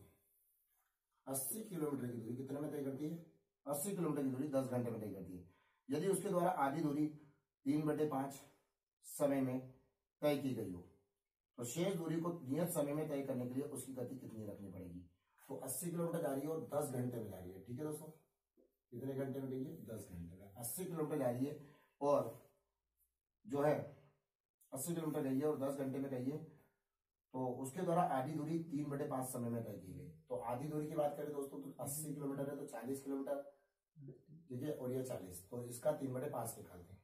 Speaker 1: 80 किलोमीटर की दूरी कितने में तय करती है? 80 किलोमीटर की दूरी 10 घंटे में तय करती है। यदि उसके द्वारा आधी दूरी 3/5 समय में तय की गई हो, तो शेष दूरी को नियत समय में तय करने के लिए उसकी गति कितनी रखनी पड़ेगी? तो 80 किलोमीटर जा रही है और 10 घंटे में जा रही है। ठीक है दोस्तों, कितने घंटे में गई है? 10 घंटे में। 80 किलोमीटर जा रही है और जो है 80 किलोमीटर गई है और 10 घंटे में गई है, तो उसके द्वारा आधी दूरी 3/5 समय में तय की गई। तो आधी दूरी की बात करें दोस्तों तो 80 किलोमीटर है तो 40 किलोमीटर, ठीक है, और ये 40, तो इसका 3/5 निकालते हैं।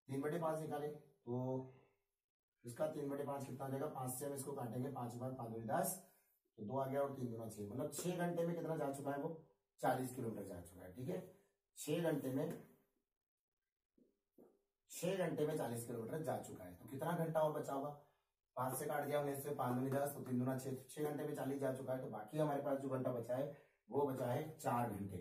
Speaker 1: 3/5 निकाले तो इसका 3/5 कितना आ जाएगा? 5 से हम इसको काटेंगे, 5 बार 5 दूनी 10, तो 2 आ गया और 3 दूना 6, मतलब 6 घंटे में कितना जा चुका है? वो 40 किलोमीटर जा चुका है। ठीक है, 6 घंटे में 40 किलोमीटर जा चुका है। तो कितना घंटा और बचा होगा? 5 से काट दिया हमने इससे, 5 दूनी 10, तो 3 दूना 6, 6 घंटे में 40 जा चुका है। तो बाकी हमारे पास जो घंटा बचा है वो बचा है 4 घंटे।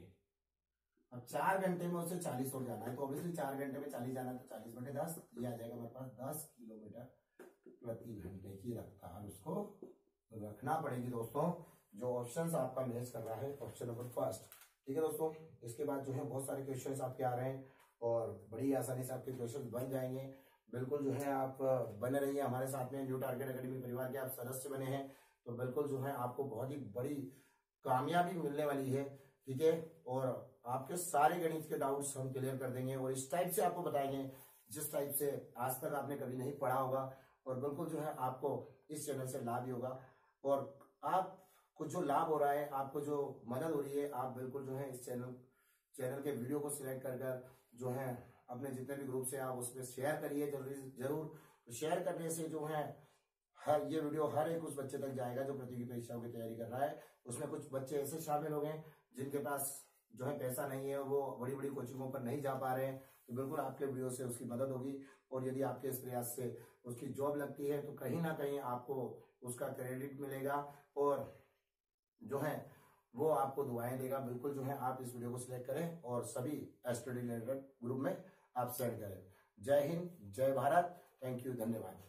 Speaker 1: अब 4 घंटे में उसे 40 और जाना है, तो ऑब्वियसली 4 घंटे में 40 जाना है, तो 40/10 ये आ जाएगा हमारे पास 10 किलोमीटर प्रति घंटे की रफ्तार उसको रखना पड़ेगी दोस्तों। जो ऑप्शन आपका मैच कर रहा है, ऑप्शन नंबर फर्स्ट। ठीक है दोस्तों, इसके बाद जो है बहुत सारे क्वेश्चंस आपके आ रहे हैं और बड़ी आसानी से आपके क्वेश्चन बन जाएंगे। बिल्कुल जो है आप बने रहिए हमारे साथ में। न्यू टारगेट एकेडमी परिवार के आप सदस्य बने हैं तो बिल्कुल जो है आपको बहुत ही बड़ी कामयाबी मिलने वाली है। ठीक है, और आपके सारे गणित के डाउट्स हम क्लियर कर देंगे और इस टाइप से आपको बताएंगे जिस टाइप से आज तक आपने कभी नहीं पढ़ा होगा, और बिल्कुल जो है आपको इस चैनल से लाभ ही होगा। और आपको जो लाभ हो रहा है, आपको जो मदद हो रही है, आप बिल्कुल जो है इस चैनल के वीडियो को सिलेक्ट कर जो है अपने जितने भी ग्रुप से आप उसमें शेयर करिए जरूर। शेयर करने से जो है ये वीडियो हर एक उस बच्चे तक जाएगा जो प्रतियोगी परीक्षाओं की तैयारी कर रहा है। उसमें कुछ बच्चे ऐसे शामिल हो गए जिनके पास जो है पैसा नहीं है, वो बड़ी बड़ी कोचिंगों पर नहीं जा पा रहे हैं, तो बिल्कुल आपके वीडियो से उसकी मदद होगी। और यदि आपके इस प्रयास से उसकी जॉब लगती है तो कहीं ना कहीं आपको उसका क्रेडिट मिलेगा और जो है वो आपको दुआएं देगा। बिल्कुल जो है आप इस वीडियो को सिलेक्ट करें और सभी एस्ट्रो रिलेटेड ग्रुप में आप सेंड करें। जय हिंद, जय भारत, थैंक यू, धन्यवाद।